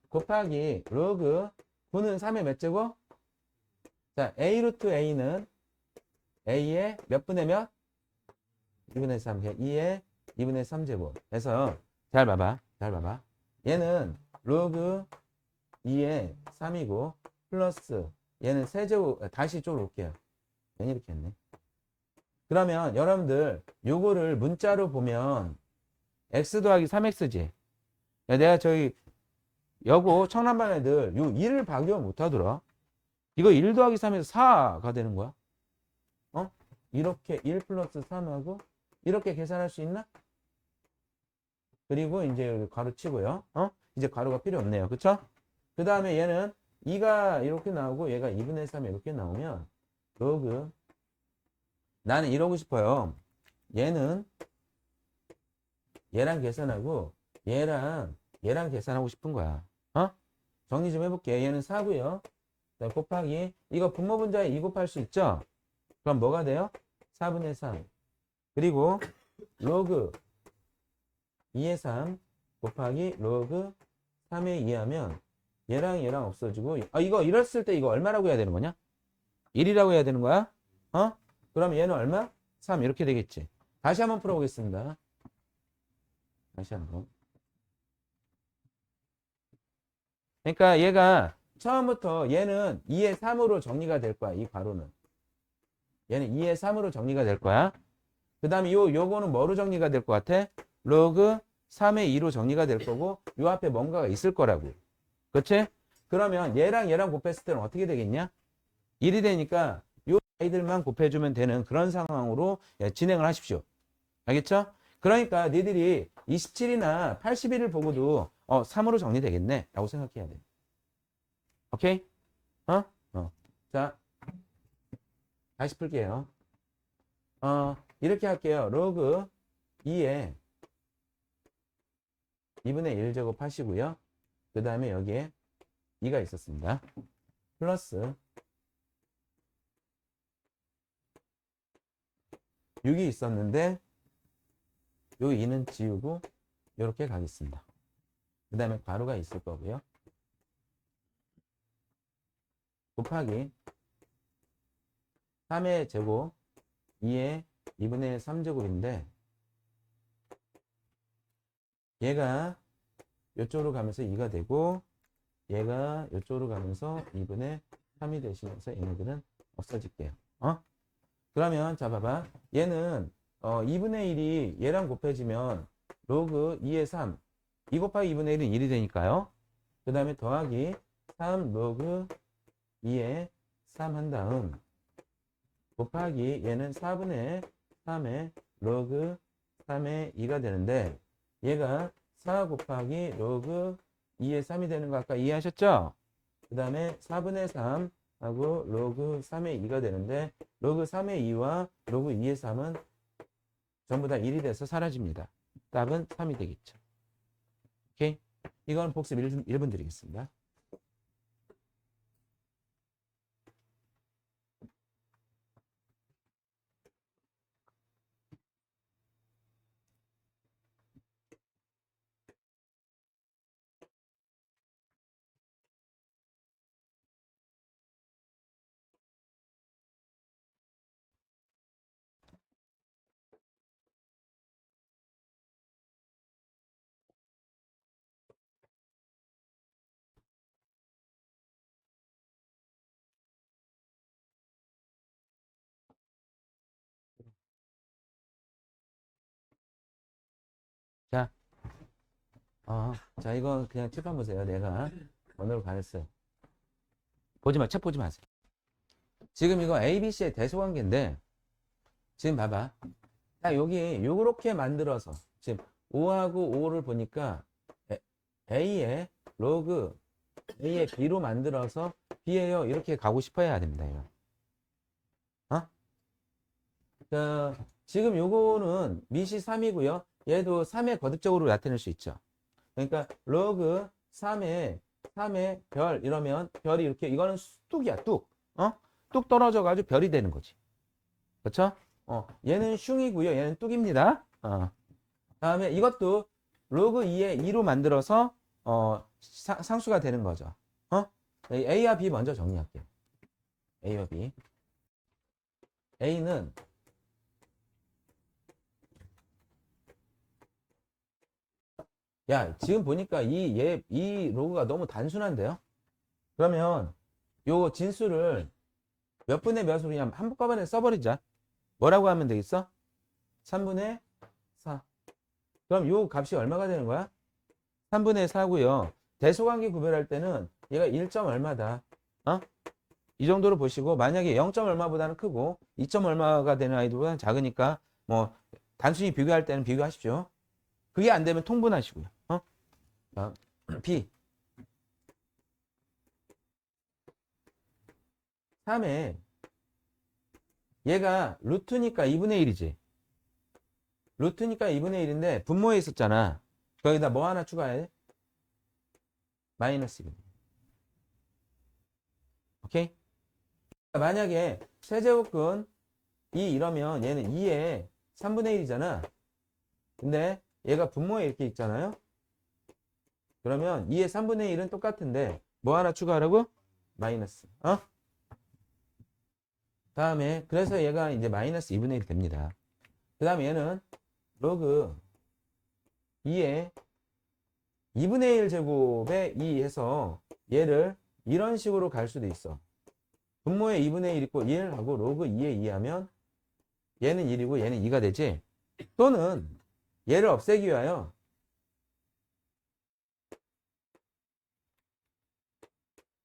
곱하기 로그 9는 3의 몇 제곱? 자, a 루트 a는 a의 몇 분의 몇? 2분의 3. 2의 2분의 3제곱. 그래서 잘 봐봐. 얘는 로그 2의 3이고 플러스 얘는 세제곱. 다시 쪽으로 올게요. 괜히 이렇게 했네. 그러면 여러분들 요거를 문자로 보면 x 더하기 3x지. 내가 저희 여고 청남반 애들 요 1을 발견 못하더라. 이거 1 더하기 3에서 4가 되는 거야. 이렇게 1 플러스 3하고 이렇게 계산할 수 있나? 그리고 이제 여기 가로 치고요. 이제 가로가 필요 없네요. 그쵸? 그 다음에 얘는 2가 이렇게 나오고 얘가 2분의 3 이렇게 나오면 로그 나는 이러고 싶어요. 얘는 얘랑 계산하고 얘랑 계산하고 싶은 거야. 정리 좀 해볼게. 얘는 4고요. 곱하기 이거 분모분자에 2 곱할 수 있죠? 그럼 뭐가 돼요? 4분의 3 그리고 로그 2의 3 곱하기 로그 3의 2 하면 얘랑 없어지고 이거 이랬을 때 이거 얼마라고 해야 되는 거냐? 1이라고 해야 되는 거야? 그럼 얘는 얼마? 3 이렇게 되겠지. 다시 한번 풀어보겠습니다. 다시 한번. 그러니까 얘가 처음부터 얘는 2의 3으로 정리가 될 거야. 이 괄호는. 얘는 2의 3으로 정리가 될 거야. 그 다음에 요거는 뭐로 정리가 될 것 같아? 로그 3의 2로 정리가 될 거고 요 앞에 뭔가가 있을 거라고. 그렇지? 그러면 얘랑 곱했을 때는 어떻게 되겠냐? 1이 되니까 요 아이들만 곱해주면 되는 그런 상황으로 진행을 하십시오. 알겠죠? 그러니까 니들이 27이나 81을 보고도 3으로 정리되겠네 라고 생각해야 돼. 오케이? 자, 다시 풀게요. 이렇게 할게요. 로그 2에 2분의 1제곱 하시고요. 그 다음에 여기에 2가 있었습니다. 플러스 6이 있었는데 요 2는 지우고 이렇게 가겠습니다. 그 다음에 괄호가 있을 거고요. 곱하기 3의 제곱 2의 2분의 3제곱인데 얘가 이쪽으로 가면서 2가 되고 얘가 이쪽으로 가면서 2분의 3이 되시면서 얘네들은 없어질게요. 어? 그러면 자 봐봐. 얘는 2분의 1이 얘랑 곱해지면 로그 2의 3. 2 곱하기 2분의 1은 1이 되니까요. 그 다음에 더하기 3 로그 2의 3 한 다음 곱하기 얘는 4분의 3의 로그 3의 2가 되는데 얘가 4 곱하기 로그 2의 3이 되는 거 아까 이해하셨죠? 그 다음에 4분의 3 하고 로그 3의 2가 되는데 로그 3의 2와 로그 2의 3은 전부 다 1이 돼서 사라집니다. 답은 3이 되겠죠. 오케이? 이건 복습 1분 드리겠습니다. 자, 자, 이거 그냥 칠판 보세요. 내가 언어로 가했어요. 책 보지 마세요. 지금 이거 ABC의 대소관계인데, 지금 봐봐. 자, 여기 요렇게 만들어서, 지금 5하고 5를 보니까 A의 로그 A의 B로 만들어서 B예요. 이렇게 가고 싶어 해야 됩니다. 이거. 어? 자, 지금 요거는 밑이 3이고요. 얘도 3의 거듭적으로 나타낼 수 있죠. 그러니까 로그 3의 별 이러면 별이 이렇게 이거는 뚝이야 뚝. 뚝 떨어져 가지고 별이 되는 거지. 그렇죠? 얘는 슝이고요. 얘는 뚝입니다. 다음에 이것도 로그 2의 2로 만들어서 상수가 되는 거죠. A와 B 먼저 정리할게요. A와 B. A는 야, 지금 보니까 이 로그가 너무 단순한데요? 그러면 요 진수를 몇 분의 몇으로 그냥 한꺼번에 써버리자. 뭐라고 하면 되겠어? 3분의 4. 그럼 요 값이 얼마가 되는 거야? 3분의 4고요. 대소관계 구별할 때는 얘가 1점 얼마다. 이 정도로 보시고 만약에 0점 얼마보다는 크고 2점 얼마가 되는 아이들보다는 작으니까 뭐 단순히 비교할 때는 비교하십시오. 그게 안 되면 통분하시고요. 다음 B 3에 얘가 루트니까 2분의 1이지. 루트니까 2분의 1인데 분모에 있었잖아. 거기다 뭐 하나 추가해? 마이너스 2분의 1. 오케이? 만약에 세제곱근 2 이러면 얘는 2에 3분의 1이잖아. 근데 얘가 분모에 이렇게 있잖아요. 그러면 2의 3분의 1은 똑같은데 뭐 하나 추가하라고? 마이너스. 다음에 그래서 얘가 이제 마이너스 2분의 1 됩니다. 그 다음에 얘는 로그 2의 2분의 1 제곱에 2 해서 얘를 이런 식으로 갈 수도 있어. 분모에 2분의 1 있고 1하고 로그 2에 2 하면 얘는 1이고 얘는 2가 되지. 또는 얘를 없애기 위하여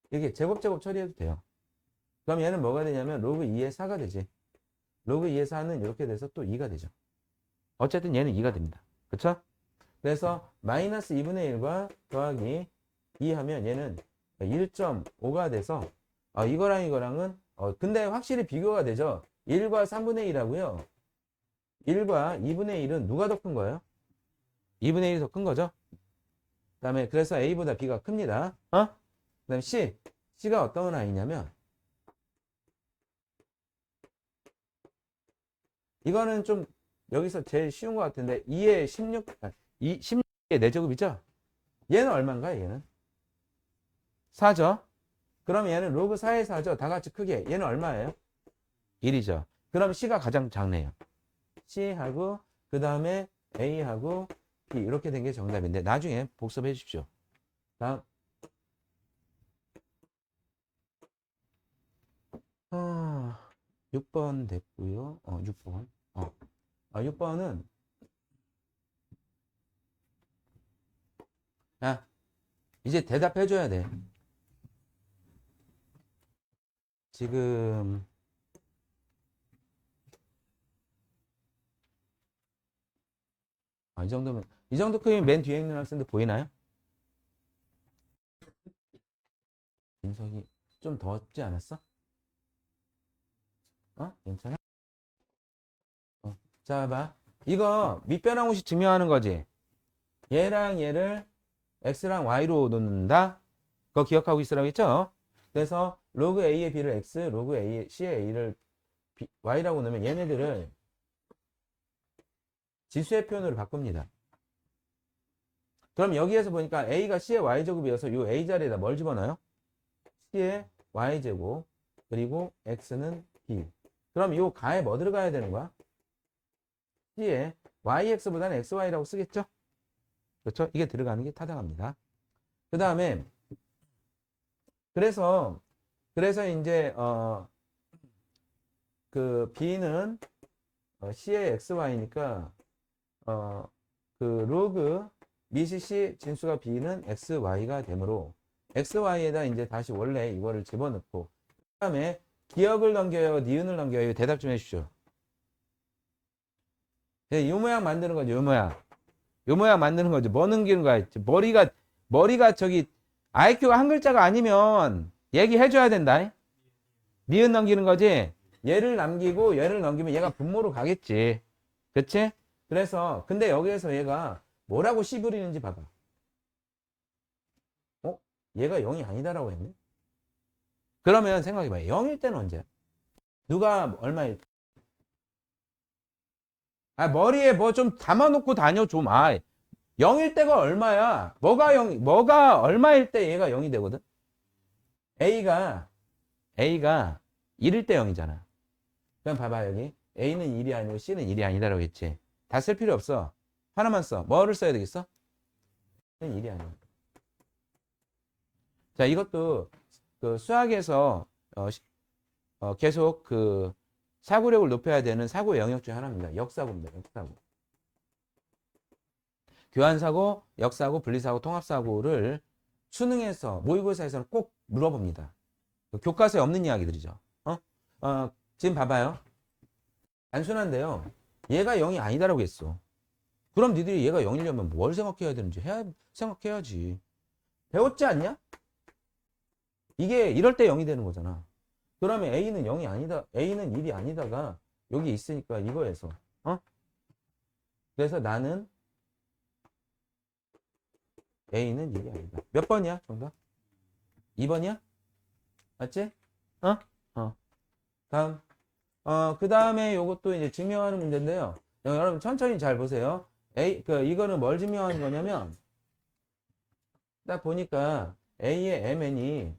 이렇게 제곱 처리해도 돼요. 그럼 얘는 뭐가 되냐면 로그 2의 4가 되지. 로그 2의 4는 이렇게 돼서 또 2가 되죠. 어쨌든 얘는 2가 됩니다. 그쵸? 그래서 마이너스 2분의 1과 더하기 2 하면 얘는 1.5가 돼서 이거랑 이거랑은 근데 확실히 비교가 되죠. 1과 3분의 1하고요. 1과 2분의 1은 누가 더 큰 거예요? 2분의 1이 더 큰 거죠. 그 다음에 그래서 A보다 B가 큽니다. 그 다음에 C. C가 어떤 아이냐면 이거는 좀 여기서 제일 쉬운 것 같은데 2의 16, 16의 4제곱이죠? 얘는 얼마인가요? 얘는 4죠? 그럼 얘는 로그 4의 4죠? 다 같이 크게. 얘는 얼마예요? 1이죠. 그럼 C가 가장 작네요. C하고 그 다음에 A하고 B 이렇게 된 게 정답인데 나중에 복습해 주십시오. 다음 6번 됐고요. 6번. 6번은 야, 이제 대답해 줘야 돼. 지금 이 정도 크기면 맨 뒤에 있는 학생들 보이나요? 민석이 좀 덥지 않았어? 괜찮아? 자, 봐. 이거 밑변환공식 증명하는 거지. 얘랑 얘를 x랑 y로 놓는다. 그거 기억하고 있으라고 했죠? 그래서 로그 a의 b를 x, 로그 a, c의 a를 y라고 넣으면 얘네들을 지수의 표현으로 바꿉니다. 그럼 여기에서 보니까 a가 c의 y제곱이어서 이 a 자리에다 뭘 집어넣어요? c의 y제곱 그리고 x는 b. 그럼 이 가에 뭐 들어가야 되는 거야? c의 yx보다는 xy라고 쓰겠죠? 그렇죠? 이게 들어가는 게 타당합니다. 그 다음에 그래서 이제 그 b는 c의 xy니까 그 로그 미시 c 진수가 b는 xy가 되므로 xy에다 이제 다시 원래 이거를 집어넣고 그 다음에 기억을 넘겨요, 니은을 넘겨요? 대답 좀 해주시죠. 네, 이 모양 만드는 거죠. 이 모양. 이 모양 만드는 거죠. 뭐 넘기는 거야? 머리가 저기 IQ가 한 글자가 아니면 얘기해줘야 된다. 니은 넘기는 거지. 얘를 남기고 얘를 넘기면 얘가 분모로 가겠지. 그치? 그래서 근데 여기에서 얘가 뭐라고 씨 부리는지 봐봐. 얘가 0이 아니다라고 했네. 그러면 생각해봐. 0일 때는 언제야? 누가 얼마일 때? 머리에 뭐 좀 담아놓고 다녀 좀. 0일 때가 얼마야? 뭐가 얼마일 때 얘가 0이 되거든? A가 1일 때 0이잖아. 그럼 봐봐, 여기. A는 1이 아니고 C는 1이 아니다라고 했지. 다 쓸 필요 없어. 하나만 써. 뭐를 써야 되겠어? C는 1이 아니야. 자, 이것도 그 수학에서 계속 그 사고력을 높여야 되는 사고 영역 중 하나입니다. 역사고입니다. 역사고. 교환사고, 역사고, 분리사고, 통합사고를 수능에서 모의고사에서는 꼭 물어봅니다. 교과서에 없는 이야기들이죠. 지금 봐봐요. 단순한데요. 얘가 0이 아니다라고 했어. 그럼 니들이 얘가 0이려면 뭘 생각해야 되는지 생각해야지. 배웠지 않냐? 이게 이럴 때 0이 되는 거잖아. 그러면 A는 0이 아니다. A는 1이 아니다가 여기 있으니까 이거에서. 그래서 나는 A는 1이 아니다. 몇 번이야? 정답? 2번이야? 맞지? 다음. 그 다음에 요것도 이제 증명하는 문제인데요. 여러분 천천히 잘 보세요. 이거는 뭘 증명하는 거냐면, 딱 보니까 A의 MN이,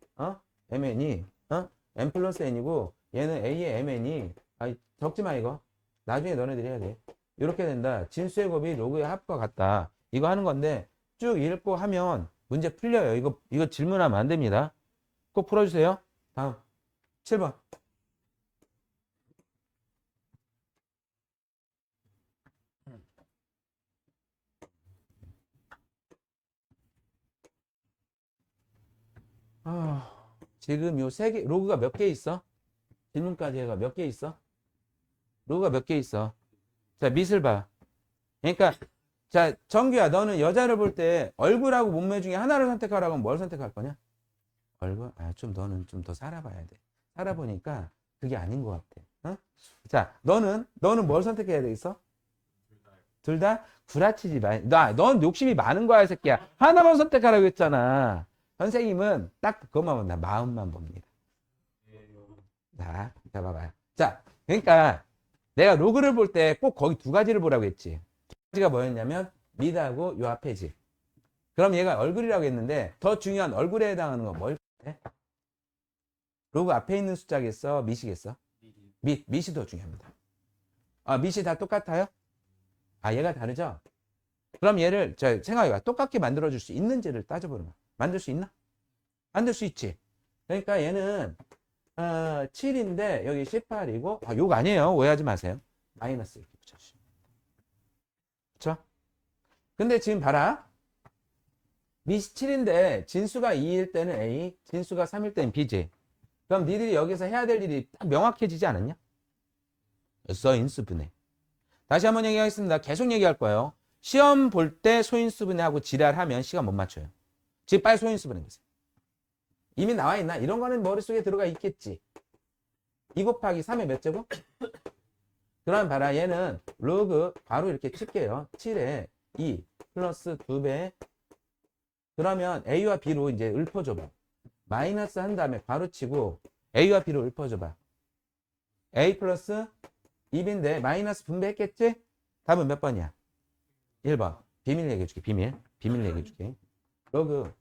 M 플러스 N이고, 얘는 A의 MN이, 적지 마, 이거. 나중에 너네들이 해야 돼. 이렇게 된다. 진수의 곱이 로그의 합과 같다. 이거 하는 건데, 쭉 읽고 하면 문제 풀려요. 이거 질문하면 안 됩니다. 꼭 풀어주세요. 다음. 7번. 지금 요 세 개, 로그가 몇 개 있어? 질문까지 해가 몇 개 있어? 로그가 몇 개 있어? 자, 밑을 봐. 그러니까, 자, 정규야, 너는 여자를 볼 때 얼굴하고 몸매 중에 하나를 선택하라고 하면 뭘 선택할 거냐? 얼굴? 너는 좀 더 살아봐야 돼. 살아보니까 그게 아닌 것 같아. 자, 너는 뭘 선택해야 되겠어? 둘 다? 구라치지 마. 넌 욕심이 많은 거야, 이 새끼야. 하나만 선택하라고 했잖아. 선생님은 딱 그것만 본다. 마음만 봅니다. 자, 봐봐요. 자, 그러니까 내가 로그를 볼 때 꼭 거기 두 가지를 보라고 했지. 두 가지가 뭐였냐면 밑하고 요 앞에지. 그럼 얘가 얼굴이라고 했는데 더 중요한 얼굴에 해당하는 건 뭘? 로그 앞에 있는 숫자겠어? 밑이겠어? 밑이 더 중요합니다. 밑이 다 똑같아요? 얘가 다르죠? 그럼 얘를 생각해봐. 똑같게 만들어줄 수 있는지를 따져보는 거야. 만들 수 있나? 만들 수 있지. 그러니까 얘는 7인데 여기 18이고 욕 아니에요. 오해하지 마세요. 마이너스 이렇게 붙여주시면. 그쵸? 근데 지금 봐라. 미시 7인데 진수가 2일 때는 A, 진수가 3일 때는 B지. 그럼 니들이 여기서 해야 될 일이 딱 명확해지지 않았냐? 소인수분해. 다시 한번 얘기하겠습니다. 계속 얘기할 거예요. 시험 볼 때 소인수분해하고 지랄하면 시간 못 맞춰요. 지금 빨리 소인수분해 보세요. 이미 나와 있나? 이런 거는 머릿속에 들어가 있겠지. 2 곱하기 3의 몇 제곱? 그럼 봐라. 얘는 로그 바로 이렇게 칠게요. 7에 2 플러스 2배. 그러면 A와 B로 이제 읊어줘봐. 마이너스 한 다음에 바로 치고 A와 B로 읊어줘봐. A 플러스 2B인데 마이너스 분배했겠지? 답은 몇 번이야? 1번. 비밀 얘기해줄게. 비밀 얘기해줄게. 로그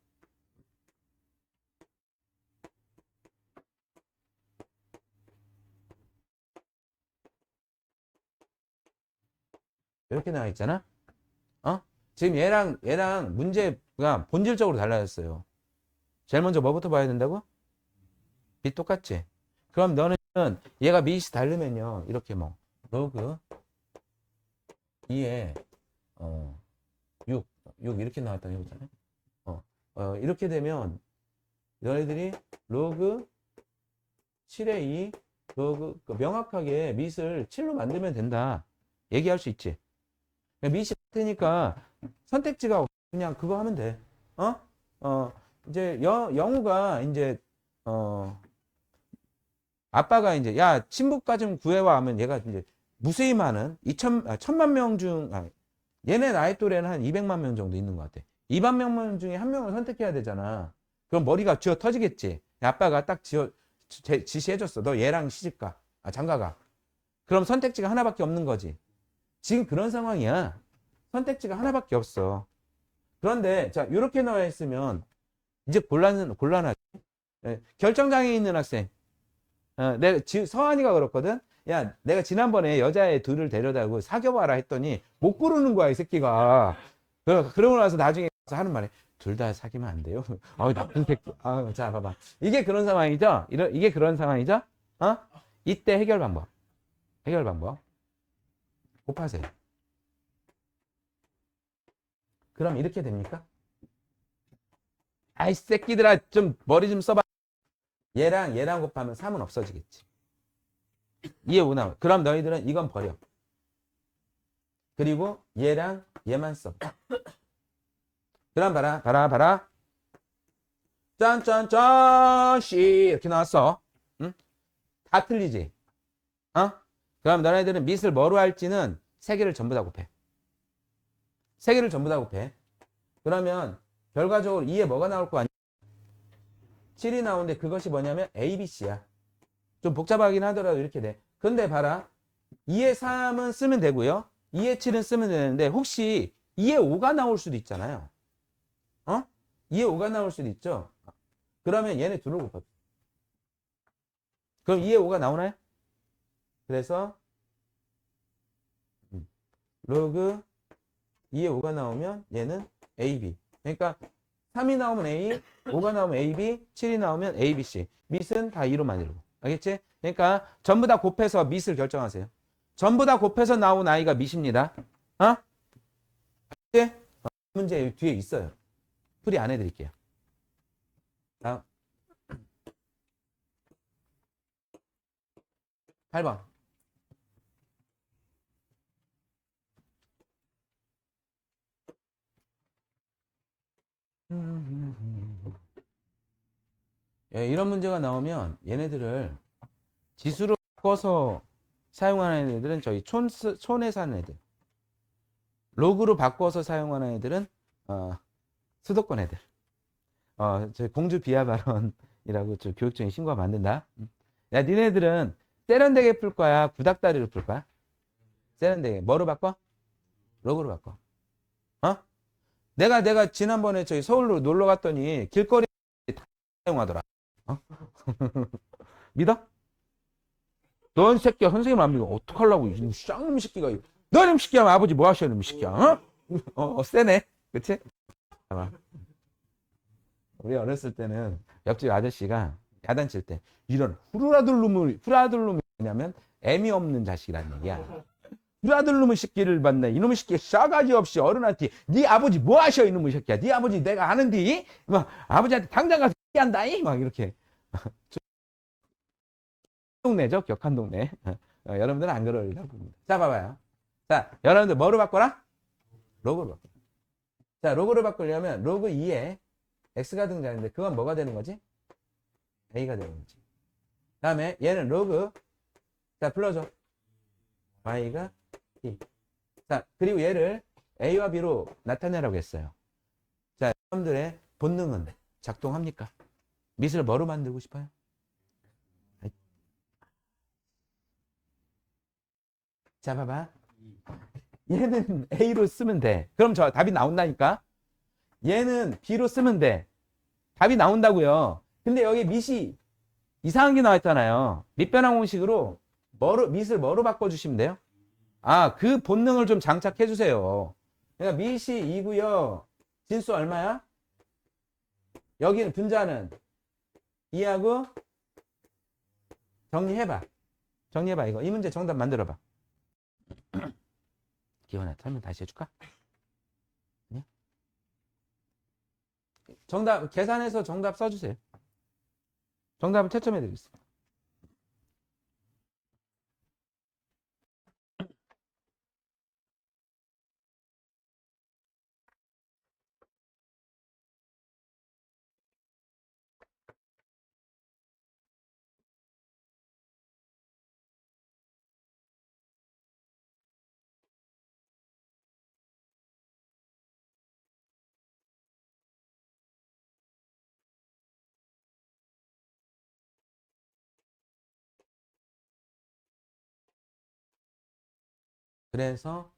이렇게 나와 있잖아. 지금 얘랑 문제가 본질적으로 달라졌어요. 제일 먼저 뭐부터 봐야 된다고? B 똑같지? 그럼 너는 얘가 밑이 다르면요. 이렇게 뭐 로그 2에 6 이렇게 나왔다는 얘기잖아요. 이렇게 되면 너희들이 로그 7에 2 로그 명확하게 밑을 7로 만들면 된다. 얘기할 수 있지. 밑이 같으니까 선택지가 그냥 그거 하면 돼. 이제 영우가 이제 아빠가 이제 야 친부과 좀 구해와 하면 얘가 이제 무수히 많은 1000만 명 중 얘네 나이 또래는 한 200만 명 정도 있는 것 같아. 200만 명 중에 한 명을 선택해야 되잖아. 그럼 머리가 쥐어 터지겠지. 아빠가 딱 지시해줬어. 너 얘랑 시집가. 장가가. 그럼 선택지가 하나밖에 없는 거지. 지금 그런 상황이야. 선택지가 하나밖에 없어. 그런데 자 이렇게 나와 있으면 이제 곤란하지. 결정장애 있는 학생. 서한이가 그렇거든. 야, 내가 지난번에 여자애 둘을 데려다고 사귀어봐라 했더니 못 고르는 거야, 이 새끼가. 그러고 나서 나중에 가서 하는 말에 둘 다 사귀면 안 돼요. 나쁜 새끼. 자, 봐봐. 이게 그런 상황이죠? 이게 그런 상황이죠? 이때 해결 방법. 곱하세요. 그럼 이렇게 됩니까? 아이 새끼들아 좀 머리 좀 써봐. 얘랑 곱하면 3은 없어지겠지. 2에 5 나와. 그럼 너희들은 이건 버려. 그리고 얘랑 얘만 써. 그럼 봐라. 짠짠짠 씨 이렇게 나왔어. 응? 다 틀리지? 그럼 너네들은 밑을 뭐로 할지는 3개를 전부 다 곱해. 3개를 전부 다 곱해. 그러면 결과적으로 2에 뭐가 나올 거 아니야? 7이 나오는데 그것이 뭐냐면 ABC야. 좀 복잡하긴 하더라도 이렇게 돼. 근데 봐라. 2에 3은 쓰면 되고요. 2에 7은 쓰면 되는데 혹시 2에 5가 나올 수도 있잖아요. 2에 5가 나올 수도 있죠. 그러면 얘네 둘을 곱합시다. 그럼 2에 5가 나오나요? 그래서 로그 2에 5가 나오면 얘는 AB. 그러니까 3이 나오면 A, 5가 나오면 AB, 7이 나오면 ABC. 밑은 다 2로 만들고. 알겠지? 그러니까 전부 다 곱해서 밑을 결정하세요. 전부 다 곱해서 나온 아이가 밑입니다. 알겠지? 문제 뒤에 있어요. 풀이 안 해드릴게요. 다음. 8번. 이런 문제가 나오면 얘네들을 지수로 바꿔서 사용하는 애들은 저희 촌에 사는 애들. 로그로 바꿔서 사용하는 애들은 수도권 애들. 저희 공주 비하 발언이라고 저 교육청에 신고가 만든다. 야, 니네들은 세련되게 풀 거야? 구닥다리로 풀 거야? 세련되게. 뭐로 바꿔? 로그로 바꿔. 내가 지난번에 저희 서울로 놀러 갔더니 길거리 다 사용하더라. 믿어? 넌 새끼야 선생님 안 믿어. 어떡하려고 이 쌍놈 새끼가. 너 이놈 새끼야 아버지 뭐 하셔 이놈 새끼야. 세네. 그치? 우리 어렸을 때는 옆집 아저씨가 야단칠 때. 이런 후라들놈이 뭐냐면 애미 없는 자식이라는 얘기야. 후라들놈의 새끼를 봤네. 이놈의 새끼 싸가지 없이 어른한테 네 아버지 뭐 하셔 이놈의 새끼야. 네 아버지 내가 아는디. 막 아버지한테 당장 가서 한다이. 막 이렇게. 동네죠. 격한 동네. 여러분들은 안 그러리라고 봅니다. 자, 봐봐요. 자, 여러분들 뭐로 바꿔라? 로그로 바꿔. 자, 로그로 바꾸려면 로그 2에 x가 등장하는데 그건 뭐가 되는 거지? a가 되는 거지. 다음에 얘는 로그, 자, 불러줘. y가 t. 자, 그리고 얘를 a와 b로 나타내라고 했어요. 자, 여러분들의 본능은 작동합니까? 밑을 뭐로 만들고 싶어요? 자, 봐봐. 얘는 A로 쓰면 돼. 그럼 저 답이 나온다니까? 얘는 B로 쓰면 돼. 답이 나온다고요. 근데 여기 밑이 이상한 게 나왔잖아요. 밑변환 공식으로 밑을 뭐로 바꿔주시면 돼요? 아, 그 본능을 좀 장착해 주세요. 그러니까 밑이 2고요. 진수 얼마야? 여기는 분자는 2하고 정리해봐. 정리해봐 이거. 이 문제 정답 만들어봐. 기원아, 설명 다시 해줄까? 아니야? 정답, 계산해서 정답 써주세요. 정답을 채점해 드리겠습니다. 그래서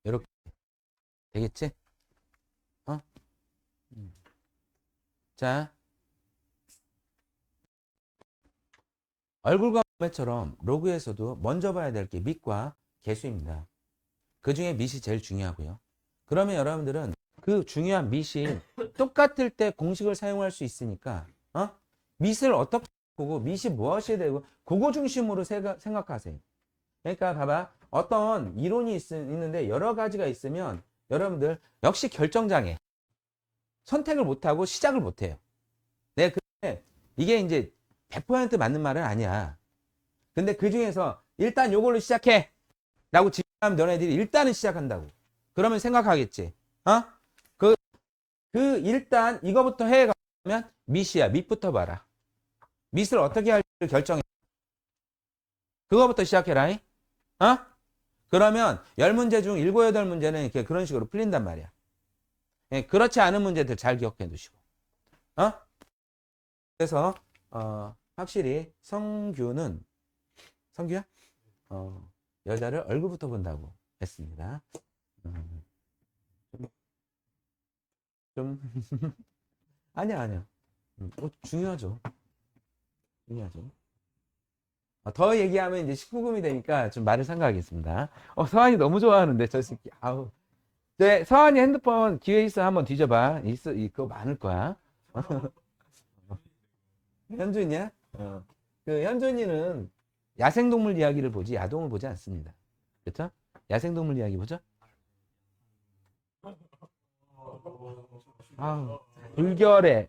이렇게 되겠지? 어? 자, 얼굴과 몸매처럼 로그에서도 먼저 봐야 될 게 밑과 개수입니다. 그 중에 밑이 제일 중요하고요. 그러면 여러분들은 그 중요한 밑이 똑같을 때 공식을 사용할 수 있으니까 밑을 어떻게 보고 밑이 무엇이 되고 그거 중심으로 생각하세요. 그러니까 봐봐. 어떤 이론이 있는데 여러 가지가 있으면 여러분들 역시 결정장애. 선택을 못하고 시작을 못해요. 내가 이게 이제 100% 맞는 말은 아니야. 근데 그 중에서 일단 요걸로 시작해. 라고 지금 너네들이 일단은 시작한다고. 그러면 생각하겠지. 그 일단 이거부터 해 가면 밑이야. 밑부터 봐라. 밑을 어떻게 할지를 결정해. 그거부터 시작해라. 그러면 10문제 중 7, 8문제는 이렇게 그런 식으로 풀린단 말이야. 그렇지 않은 문제들 잘 기억해 두시고. 그래서 확실히 성규야? 여자를 얼굴부터 본다고 했습니다. 좀 아니야. 중요하죠. 더 얘기하면 이제 19금이 되니까 좀 말을 삼가하겠습니다. 서한이 너무 좋아하는데 저 새끼. 아우. 네, 서한이 핸드폰 기회 있어 한번 뒤져봐. 그거 많을 거야. 현준이야? 그 현준이는 야생동물 이야기를 보지 야동을 보지 않습니다. 그렇죠? 야생동물 이야기 보죠? 아, 불결해.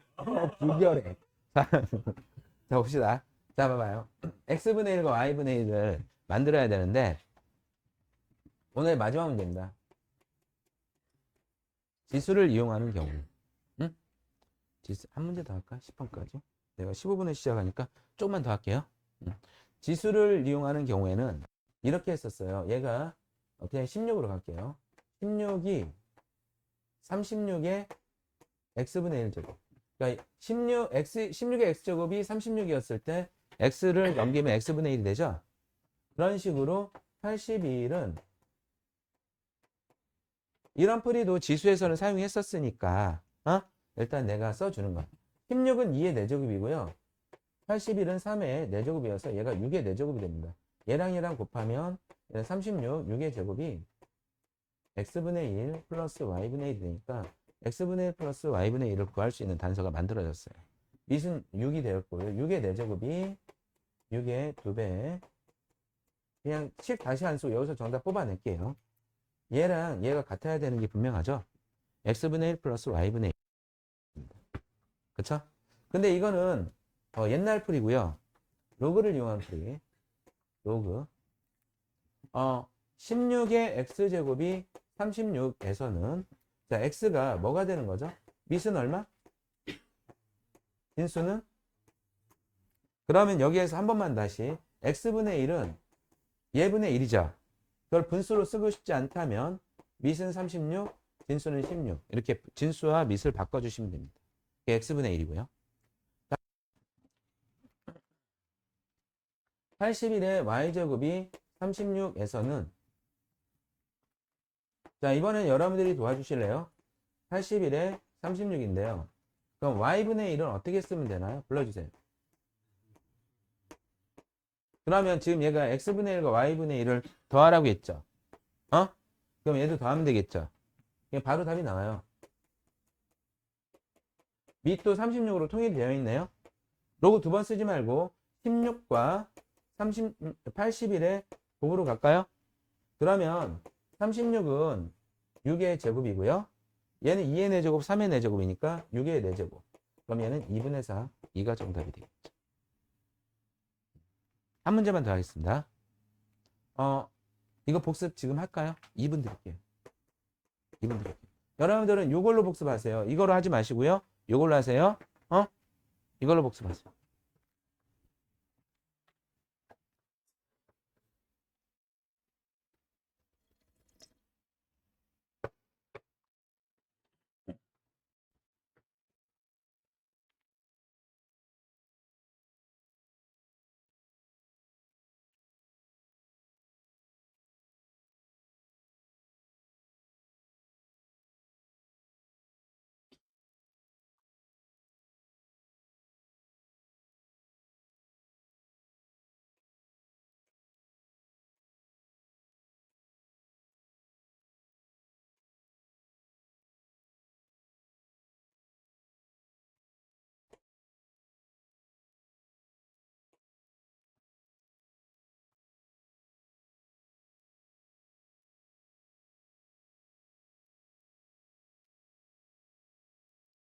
불결해. 자, 봅시다. 자, 봐봐요. x분의 1과 y분의 1을 만들어야 되는데 오늘 마지막 문제입니다. 지수를 이용하는 경우. 응? 지수 한 문제 더 할까? 10번까지. 내가 15분에 시작하니까 조금만 더 할게요. 지수를 이용하는 경우에는 이렇게 했었어요. 얘가 그냥 16으로 갈게요. 16이 36의 x분의 1제곱. 그러니까 16의 x제곱이 36이었을 때 x를 넘기면 x분의 1이 되죠. 그런 식으로 81은 이런 풀이도 지수에서는 사용했었으니까 일단 내가 써주는 거야. 16은 2의 4제곱이고요. 81은 3의 4제곱이어서 얘가 6의 4제곱이 됩니다. 얘랑 곱하면 얘는 36, 6의 제곱이 x분의 1 플러스 y분의 1이 되니까 x분의 1 플러스 y분의 1을 구할 수 있는 단서가 만들어졌어요. 밑은 6이 되었고요. 6의 4제곱이 6의 2배. 그냥 식 다시 안 쓰고 여기서 정답 뽑아낼게요. 얘랑 얘가 같아야 되는 게 분명하죠? x분의 1 플러스 y분의 1. 그쵸? 근데 이거는 옛날 풀이고요. 로그를 이용한 풀이. 로그. 16의 x제곱이 36에서는 자, x가 뭐가 되는 거죠? 밑은 얼마? 진수는? 그러면 여기에서 한 번만 다시 x분의 1은 얘분의 1이죠. 그걸 분수로 쓰고 싶지 않다면 밑은 36, 진수는 16. 이렇게 진수와 밑을 바꿔주시면 됩니다. 이게 x분의 1이고요. 81의 y제곱이 36에서는 자, 이번엔 여러분들이 도와주실래요? 81에 36인데요. 그럼 y분의 1은 어떻게 쓰면 되나요? 불러주세요. 그러면 지금 얘가 x분의 1과 y분의 1을 더하라고 했죠. 그럼 얘도 더하면 되겠죠. 그냥 바로 답이 나와요. 밑도 36으로 통일이 되어 있네요. 로그 두 번 쓰지 말고 16과 81의 곱으로 갈까요? 그러면 36은 6의 제곱이고요. 얘는 2의 4제곱, 3의 4제곱이니까 6의 4제곱. 그럼 얘는 2분의 4, 2가 정답이 되겠죠. 한 문제만 더 하겠습니다. 이거 복습 지금 할까요? 2분 드릴게요. 2분 드릴게요. 여러분들은 이걸로 복습하세요. 이걸로 하지 마시고요. 이걸로 하세요. 이걸로 복습하세요.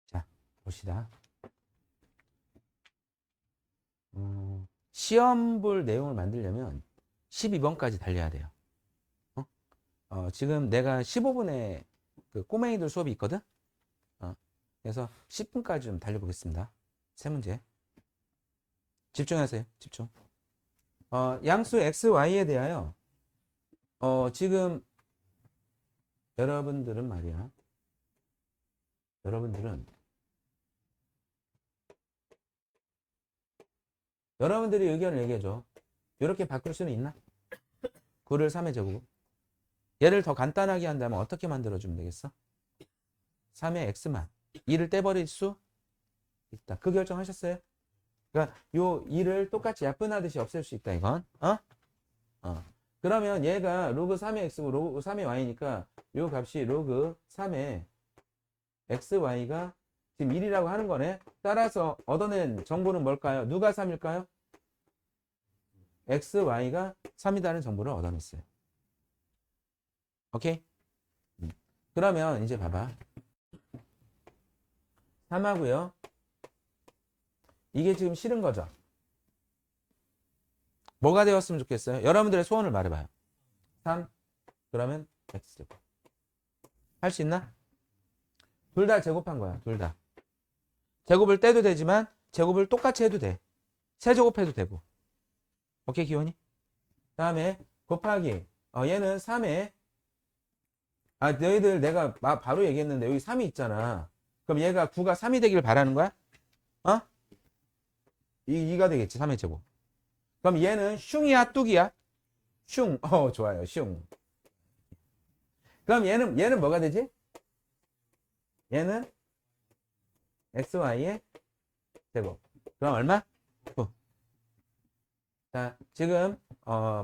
자, 봅시다. 시험 볼 내용을 만들려면 12번까지 달려야 돼요. 지금 내가 15분에 그 꼬맹이들 수업이 있거든? 그래서 10분까지 좀 달려보겠습니다. 세 문제. 집중하세요. 집중. 양수 x, y에 대하여 지금 여러분들은 말이야. 여러분들이 의견을 얘기해줘. 이렇게 바꿀 수는 있나? 9를 3의 제곱. 얘를 더 간단하게 한다면 어떻게 만들어주면 되겠어? 3의 x만. 2를 떼버릴 수 있다. 그 결정하셨어요? 그러니까 요 2를 똑같이 약분하듯이 없앨 수 있다, 이건. 그러면 얘가 로그 3의 x고 로그 3의 y니까 요 값이 로그 3의 xy가 지금 1이라고 하는 거네. 따라서 얻어낸 정보는 뭘까요? 누가 3일까요? xy가 3이라는 정보를 얻어냈어요. 오케이? 그러면 이제 봐봐. 3하고요. 이게 지금 싫은 거죠? 뭐가 되었으면 좋겠어요? 여러분들의 소원을 말해봐요. 3. 그러면 x제곱. 할 수 있나? 둘 다 제곱한 거야. 둘 다. 제곱을 떼도 되지만 제곱을 똑같이 해도 돼. 세제곱해도 되고. 오케이, 기원이? 다음에 곱하기. 얘는 3에 너희들 내가 바로 얘기했는데 여기 3이 있잖아. 그럼 얘가 9가 3이 되길 바라는 거야? 2가 되겠지. 3의 제곱. 그럼 얘는 슝이야, 뚝이야? 슝. 좋아요. 슝. 그럼 얘는 뭐가 되지? 얘는 xy의 제곱. 그럼 얼마? 9. 자, 지금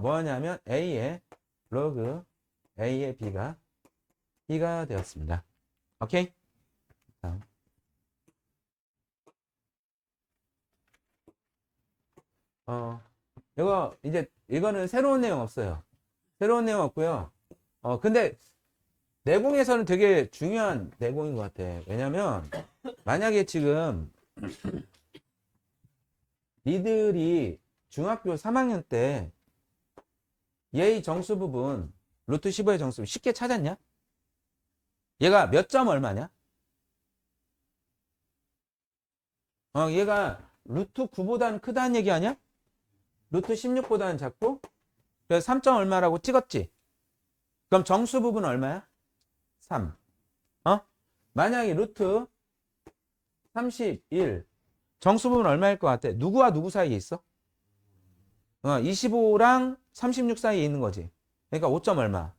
뭐냐면 a의 로그 a의 b가 되었습니다. 오케이? 다음. 이거 이제 이거는 새로운 내용 없어요. 새로운 내용 없고요. 근데 내공에서는 되게 중요한 내공인 것 같아. 왜냐면 만약에 지금 니들이 중학교 3학년 때 얘의 정수 부분 루트 15의 정수 쉽게 찾았냐? 얘가 몇 점 얼마냐? 얘가 루트 9보다는 크다는 얘기 아니야? 루트 16보다는 작고? 그래서 3점 얼마라고 찍었지? 그럼 정수 부분 얼마야? 3. 만약에 루트 31 정수 부분 얼마일 것 같아? 누구와 누구 사이에 있어? 25랑 36 사이에 있는 거지. 그러니까 5점 얼마.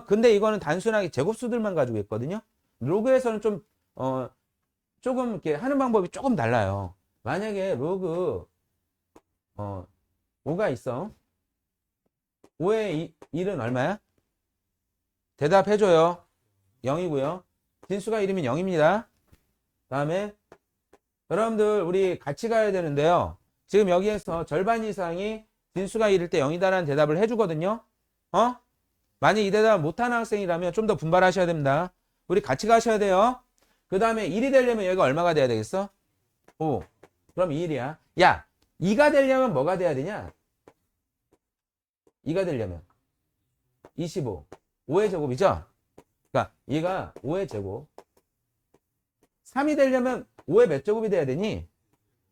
근데 이거는 단순하게 제곱수들만 가지고 있거든요. 로그에서는 조금 이렇게 하는 방법이 조금 달라요. 만약에 로그 5가 있어. 5의 1은 얼마야? 대답해줘요. 0이고요. 진수가 1이면 0입니다. 다음에 여러분들 우리 같이 가야 되는데요. 지금 여기에서 절반 이상이 진수가 1일 때 0이다라는 대답을 해주거든요. 만약 이 대답을 못하는 학생이라면 좀 더 분발하셔야 됩니다. 우리 같이 가셔야 돼요. 그 다음에 1이 되려면 여기가 얼마가 돼야 되겠어? 5. 그럼 2일이야. 야, 2가 되려면 뭐가 돼야 되냐? 2가 되려면 25. 5의 제곱이죠? 그러니까 얘가 5의 제곱. 3이 되려면 5의 몇 제곱이 돼야 되니?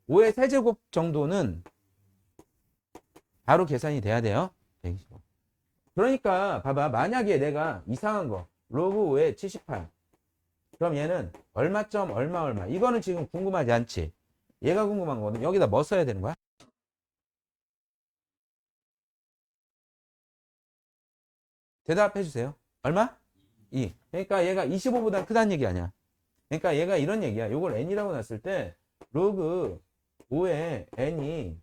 5의 세제곱 정도는 바로 계산이 돼야 돼요. 125. 그러니까 봐봐. 만약에 내가 이상한 거 로그 5의 78. 그럼 얘는 얼마점 얼마 이거는 지금 궁금하지 않지? 얘가 궁금한 거거든. 여기다 뭐 써야 되는 거야? 대답해 주세요. 얼마? 2. 그러니까 얘가 25보다 크다는 얘기 아니야. 그러니까 얘가 이런 얘기야. 요걸 n이라고 놨을 때 로그 5의 n이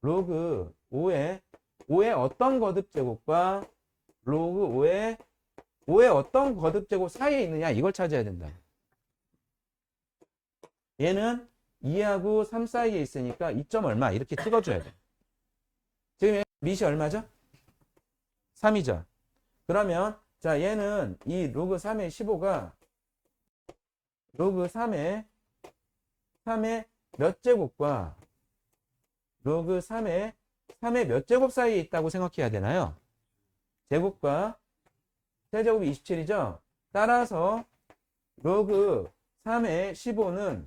로그 5의 어떤 거듭제곱과 로그 5의 어떤 거듭제곱 사이에 있느냐 이걸 찾아야 된다. 얘는 2하고 3 사이에 있으니까 2점 얼마 이렇게 찍어줘야 돼. 지금 밑이 얼마죠? 3이죠. 그러면 자 얘는 이 로그 3의 15가 로그 3의 몇 제곱과 로그 3의 몇 제곱 사이에 있다고 생각해야 되나요? 제곱과 세제곱이 27이죠? 따라서 로그 3의 15는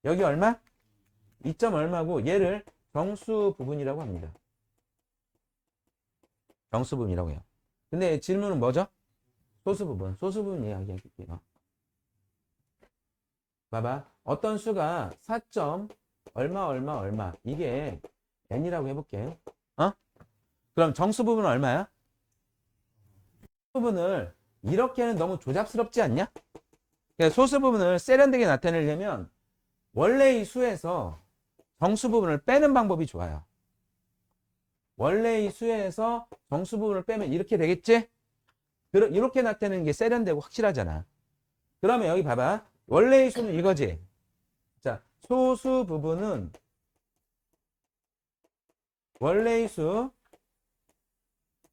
여기 얼마? 2점 얼마고 얘를 정수 부분이라고 합니다. 정수 부분이라고 해요. 근데 질문은 뭐죠? 소수 부분. 소수 부분 이야기할게요. 봐봐. 어떤 수가 4점 얼마 이게 n이라고 해볼게요. 그럼 정수 부분은 얼마야? 부분을 이렇게는 너무 조잡스럽지 않냐? 그러니까 소수 부분을 세련되게 나타내려면 원래 이 수에서 정수 부분을 빼는 방법이 좋아요. 원래 이 수에서 정수 부분을 빼면 이렇게 되겠지? 이렇게 나타내는 게 세련되고 확실하잖아. 그러면 여기 봐봐. 원래 이 수는 이거지. 자, 소수 부분은 원래 이 수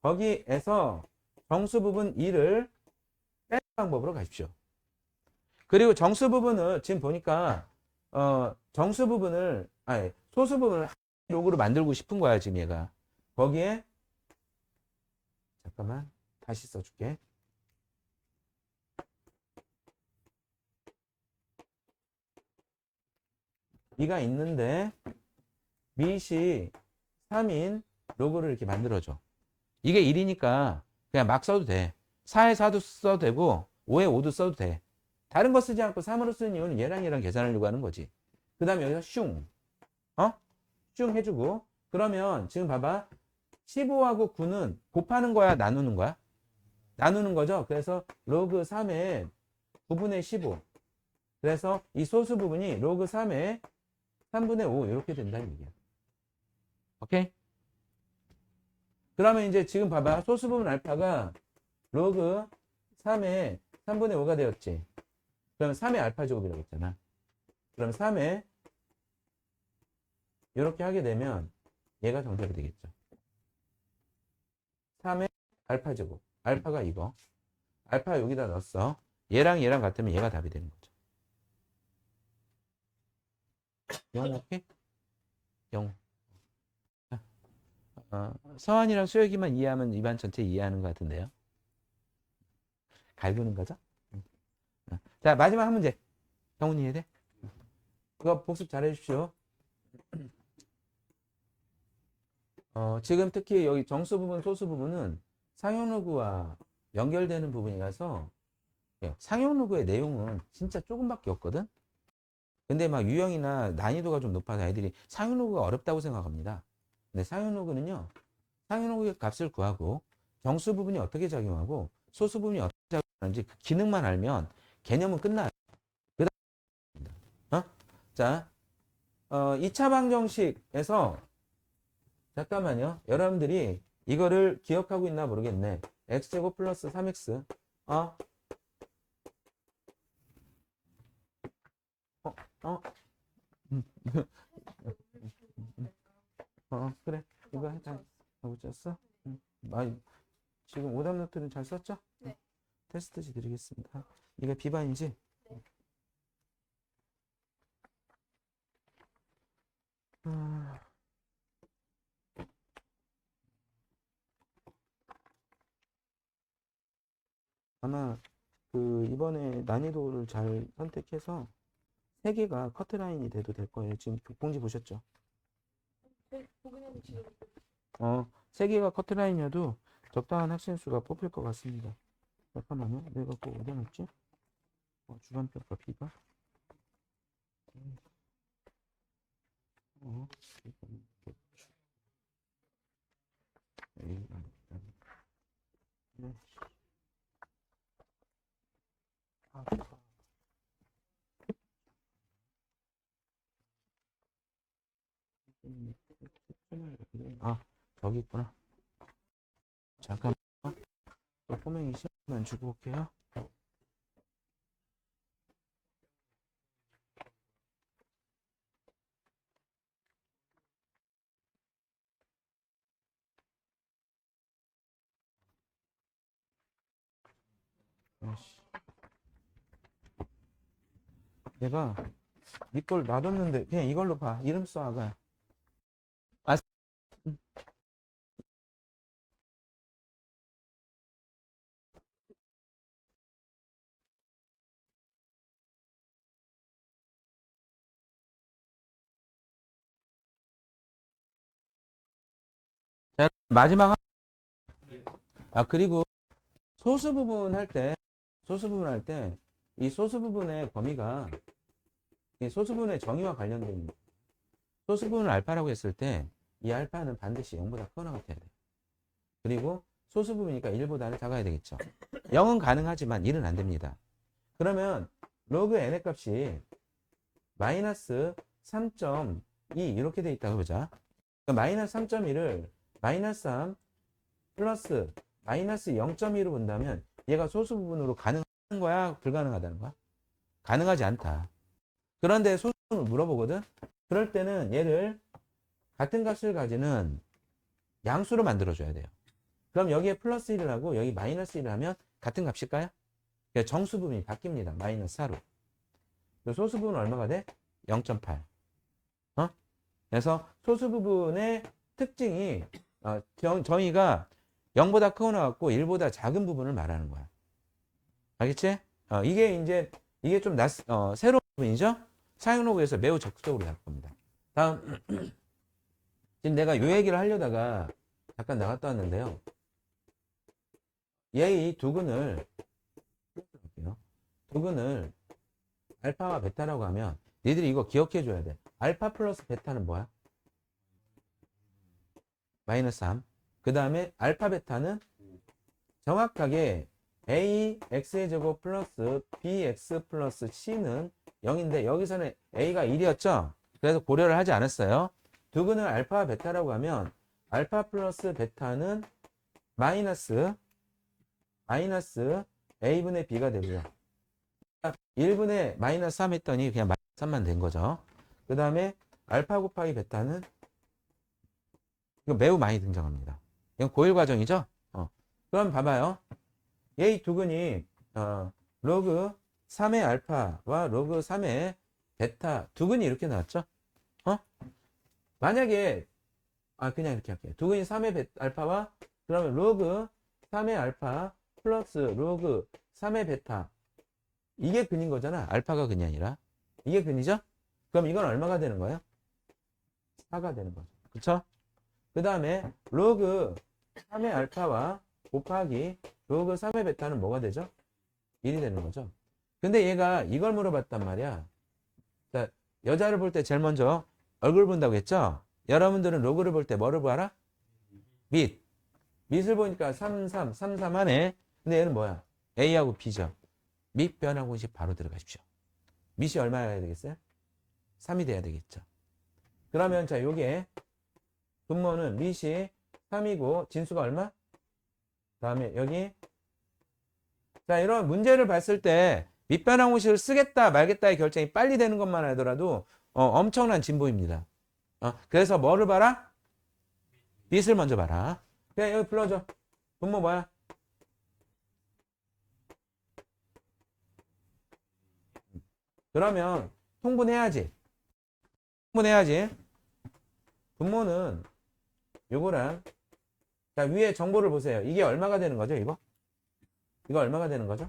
거기에서 정수 부분 2를 빼는 방법으로 가십시오. 그리고 정수 부분을 지금 보니까 정수 부분을 소수 부분을 로그로 만들고 싶은 거야 지금 얘가. 거기에 잠깐만 다시 써줄게. 이가 있는데 밑이 3인 로그를 이렇게 만들어줘. 이게 1이니까 그냥 막 써도 돼. 4에 4도 써도 되고 5에 5도 써도 돼. 다른 거 쓰지 않고 3으로 쓰는 이유는 얘랑 계산하려고 하는 거지. 그 다음에 여기서 슝. 슝 해주고. 그러면 지금 봐봐. 15하고 9는 곱하는 거야? 나누는 거야? 나누는 거죠. 그래서 로그 3의 9분의 15. 그래서 이 소수 부분이 로그 3의 3분의 5 이렇게 된다는 얘기야. 오케이? 그러면 이제 지금 봐봐. 소수 부분 알파가 로그 3의 3분의 5가 되었지. 그럼 3의 알파 제곱이라고 했잖아. 그럼 3의 이렇게 하게 되면 얘가 정답이 되겠죠. 3의 알파 제곱. 알파가 이거. 알파 여기다 넣었어. 얘랑 얘랑 같으면 얘가 답이 되는 거죠. 0 오케이? 0. 서한이랑 수혁이만 이해하면 입안 전체 이해하는 것 같은데요. 갈구는 거죠? 자, 마지막 한 문제. 경훈이 이해돼? 이거 복습 잘 해주십시오. 지금 특히 여기 정수 부분, 소수 부분은 상용로그와 연결되는 부분이라서 상용로그의 내용은 진짜 조금밖에 없거든? 근데 막 유형이나 난이도가 좀 높아서 애들이 상용로그가 어렵다고 생각합니다. 근데 상용로그는요, 상용로그의 값을 구하고 정수 부분이 어떻게 작용하고 소수 부분이 어떻게 작용하는지 그 기능만 알면 개념은 끝나요. 자, 2차 방정식에서 잠깐만요. 여러분들이 이거를 기억하고 있나 모르겠네. x제곱 플러스 3x 어? 그래. 이거 다 하고 짰어? 지금 오답 노트는 잘 썼죠? 네. 테스트지 드리겠습니다. 이게 비반이지? 네. 아마 이번에 난이도를 잘 선택해서 3개가 커트라인이 돼도 될 거예요. 지금 봉지 보셨죠? 보긴 했는데 지금 3개가 커트라인이어도 적당한 학생 수가 뽑힐 것 같습니다. 잠깐만요. 내가 꼭 어디 놨지? 주간평가 B가? 네. 저기 있구나. 잠깐만. 꼬맹이 시간만 주고 올게요. 내가 네 걸 놔뒀는데 그냥 이걸로 봐. 이름 써 아가. 자, 마지막 그리고 소수 부분 할 때 이 소수 부분의 범위가 이 소수 부분의 정의와 관련된 소수 부분을 알파라고 했을 때 이 알파는 반드시 0보다 크거나 같아야 돼. 그리고 소수 부분이니까 1보다는 작아야 되겠죠. 0은 가능하지만 1은 안 됩니다. 그러면 로그 n의 값이 마이너스 3.2 이렇게 돼 있다고 보자. 그러니까 마이너스 3.1을 마이너스 3 플러스 마이너스 0.2로 본다면 얘가 소수 부분으로 가능한 거야? 불가능하다는 거야? 가능하지 않다. 그런데 소수 부분을 물어보거든? 그럴 때는 얘를 같은 값을 가지는 양수로 만들어줘야 돼요. 그럼 여기에 플러스 1을 하고 여기 마이너스 1을 하면 같은 값일까요? 그러니까 정수 부분이 바뀝니다. 마이너스 4로. 소수 부분은 얼마가 돼? 0.8. 그래서 소수 부분의 특징이 정의가 0보다 크거나 같고 1보다 작은 부분을 말하는 거야. 알겠지? 이게 좀 새로운 부분이죠? 사용로그에서 매우 적극적으로 나올 겁니다. 다음. 지금 내가 요 얘기를 하려다가 잠깐 나갔다 왔는데요. 얘 이 두근을 알파와 베타라고 하면 니들이 이거 기억해 줘야 돼. 알파 플러스 베타는 뭐야? 마이너스 3. 그 다음에 알파 베타는 정확하게 a x의 제곱 플러스 bx 플러스 c는 0인데 여기서는 a가 1이었죠? 그래서 고려를 하지 않았어요. 두근을 알파 베타라고 하면 알파 플러스 베타는 마이너스 마이너스 a분의 b가 되고요. 1분의 마이너스 3 했더니 그냥 마이너스 3만 된 거죠. 그 다음에 알파 곱하기 베타는 이거 매우 많이 등장합니다. 이건 고일 과정이죠. 그럼 봐봐요. 이 두근이 로그 3의 알파와 로그 3의 베타 두근이 이렇게 나왔죠. 만약에 그냥 이렇게 할게요. 두근이 3의 알파와 그러면 로그 3의 알파 플러스 로그 3의 베타 이게 근인 거잖아. 알파가 근이 아니라 이게 근이죠. 그럼 이건 얼마가 되는 거예요? 4가 되는 거죠. 그쵸? 그 다음에 로그 3의 알파와 곱하기 로그 3의 베타는 뭐가 되죠? 1이 되는 거죠. 근데 얘가 이걸 물어봤단 말이야. 자, 여자를 볼 때 제일 먼저 얼굴 본다고 했죠? 여러분들은 로그를 볼 때 뭐를 봐라? 밑. 밑을 보니까 3, 3, 3, 3 하네. 근데 얘는 뭐야? A하고 B죠. 밑 변화공식 바로 들어가십시오. 밑이 얼마야 되겠어요? 3이 돼야 되겠죠. 그러면 자, 요게 분모는 밑이 3이고 진수가 얼마? 다음에 여기 자, 이런 문제를 봤을 때 밑변환공식을 쓰겠다 말겠다의 결정이 빨리 되는 것만 하더라도 엄청난 진보입니다. 그래서 뭐를 봐라? 밑을 먼저 봐라. 그냥 여기 불러줘. 분모 뭐야? 그러면 통분해야지. 통분해야지. 분모는 요거랑 자, 위에 정보를 보세요. 이게 얼마가 되는 거죠, 이거? 이거 얼마가 되는 거죠?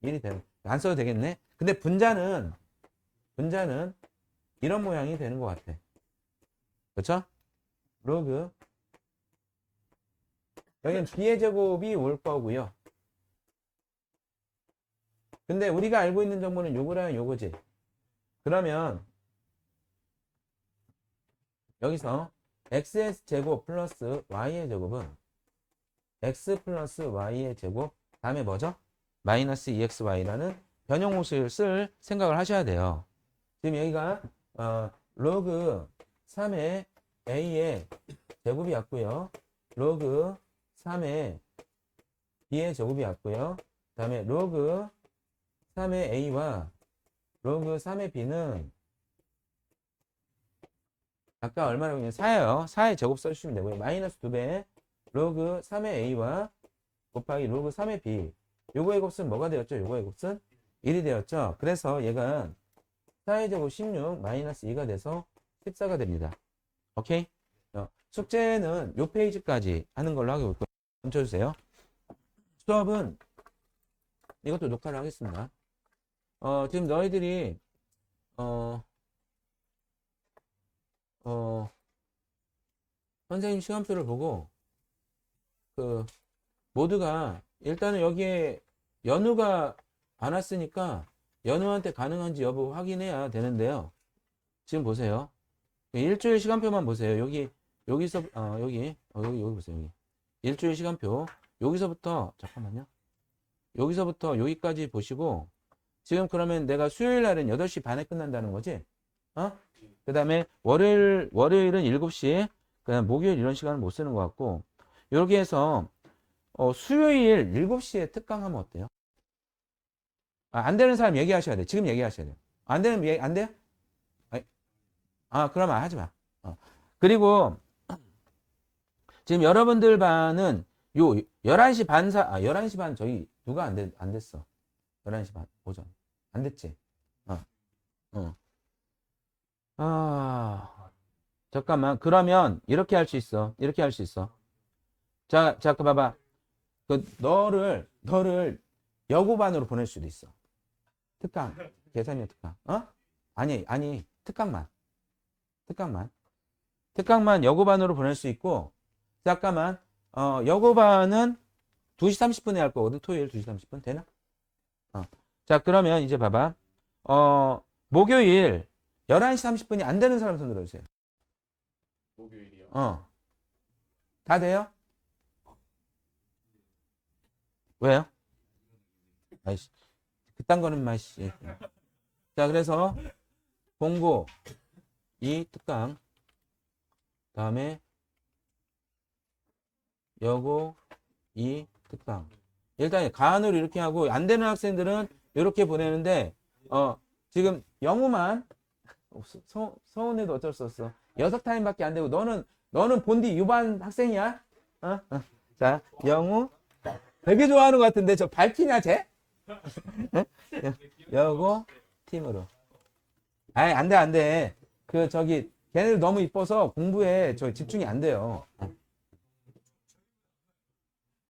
1이 되는. 안 써도 되겠네. 근데 분자는 이런 모양이 되는 것 같아. 그렇죠? 로그 여기는 b의 제곱이 올 거고요. 근데 우리가 알고 있는 정보는 요거랑 요거지. 그러면 여기서 x의 제곱 플러스 y의 제곱은 x 플러스 y의 제곱 다음에 뭐죠? 마이너스 2xy라는 변형 공식을 쓸 생각을 하셔야 돼요. 지금 여기가 로그 3의 a의 제곱이 왔고요. 로그 3의 b의 제곱이 왔고요. 그 다음에 로그 3의 a와 로그 3의 b는 아까 얼마라고 했냐면 4예요. 4의 제곱 써주시면 되고요. 마이너스 2배 로그 3의 a와 곱하기 로그 3의 b. 요거의 곱은 뭐가 되었죠? 요거의 곱은 1이 되었죠. 그래서 얘가 4의 제곱 16 마이너스 2가 돼서 14가 됩니다. 오케이? 숙제는 요 페이지까지 하는 걸로 하고 있고요. 멈춰주세요. 수업은 이것도 녹화를 하겠습니다. 지금 너희들이 선생님 시간표를 보고 모두가 일단은 여기에 연우가 안 왔으니까 연우한테 가능한지 여부 확인해야 되는데요. 지금 보세요. 일주일 시간표만 보세요. 여기서 여기 보세요. 여기 일주일 시간표 여기서부터 잠깐만요. 여기서부터 여기까지 보시고 지금 그러면 내가 수요일 날은 8시 반에 끝난다는 거지? 그 다음에 월요일은 7시, 그 다음 목요일 이런 시간은 못 쓰는 것 같고, 이렇게 해서, 수요일 7시에 특강하면 어때요? 안 되는 사람 얘기하셔야 돼. 지금 얘기하셔야 돼요. 안 되는, 안 돼요? 그러면 하지 마. 그리고, 지금 여러분들 반은 요 11시 반 11시 반 저희 누가 안 됐어. 11시 반 오전. 안 됐지? 잠깐만. 그러면 이렇게 할 수 있어. 이렇게 할 수 있어. 자, 그 봐봐. 너를 여고반으로 보낼 수도 있어. 특강. 계산료 특강. 아니. 특강만. 특강만 여고반으로 보낼 수 있고, 잠깐만. 여고반은 2시 30분에 할 거거든. 토요일 2시 30분. 되나? 자, 그러면 이제 봐봐. 목요일 11시 30분이 안 되는 사람 손 들어주세요. 목요일이요? 다 돼요? 왜요? 아이씨. 그딴 거는 마씨. 자, 그래서 공고 2 특강 다음에 여고 2 특강 일단 가안으로 이렇게 하고 안 되는 학생들은 이렇게 보내는데 지금 영우만 서운해도 어쩔 수 없어. 6타임밖에 안 되고 너는 본디 유반 학생이야? 자, 영우 되게 좋아하는 것 같은데 저 밝히냐 쟤? 여고 팀으로. 아이 안 돼. 그 저기 걔네들 너무 이뻐서 공부에 저 집중이 안 돼요.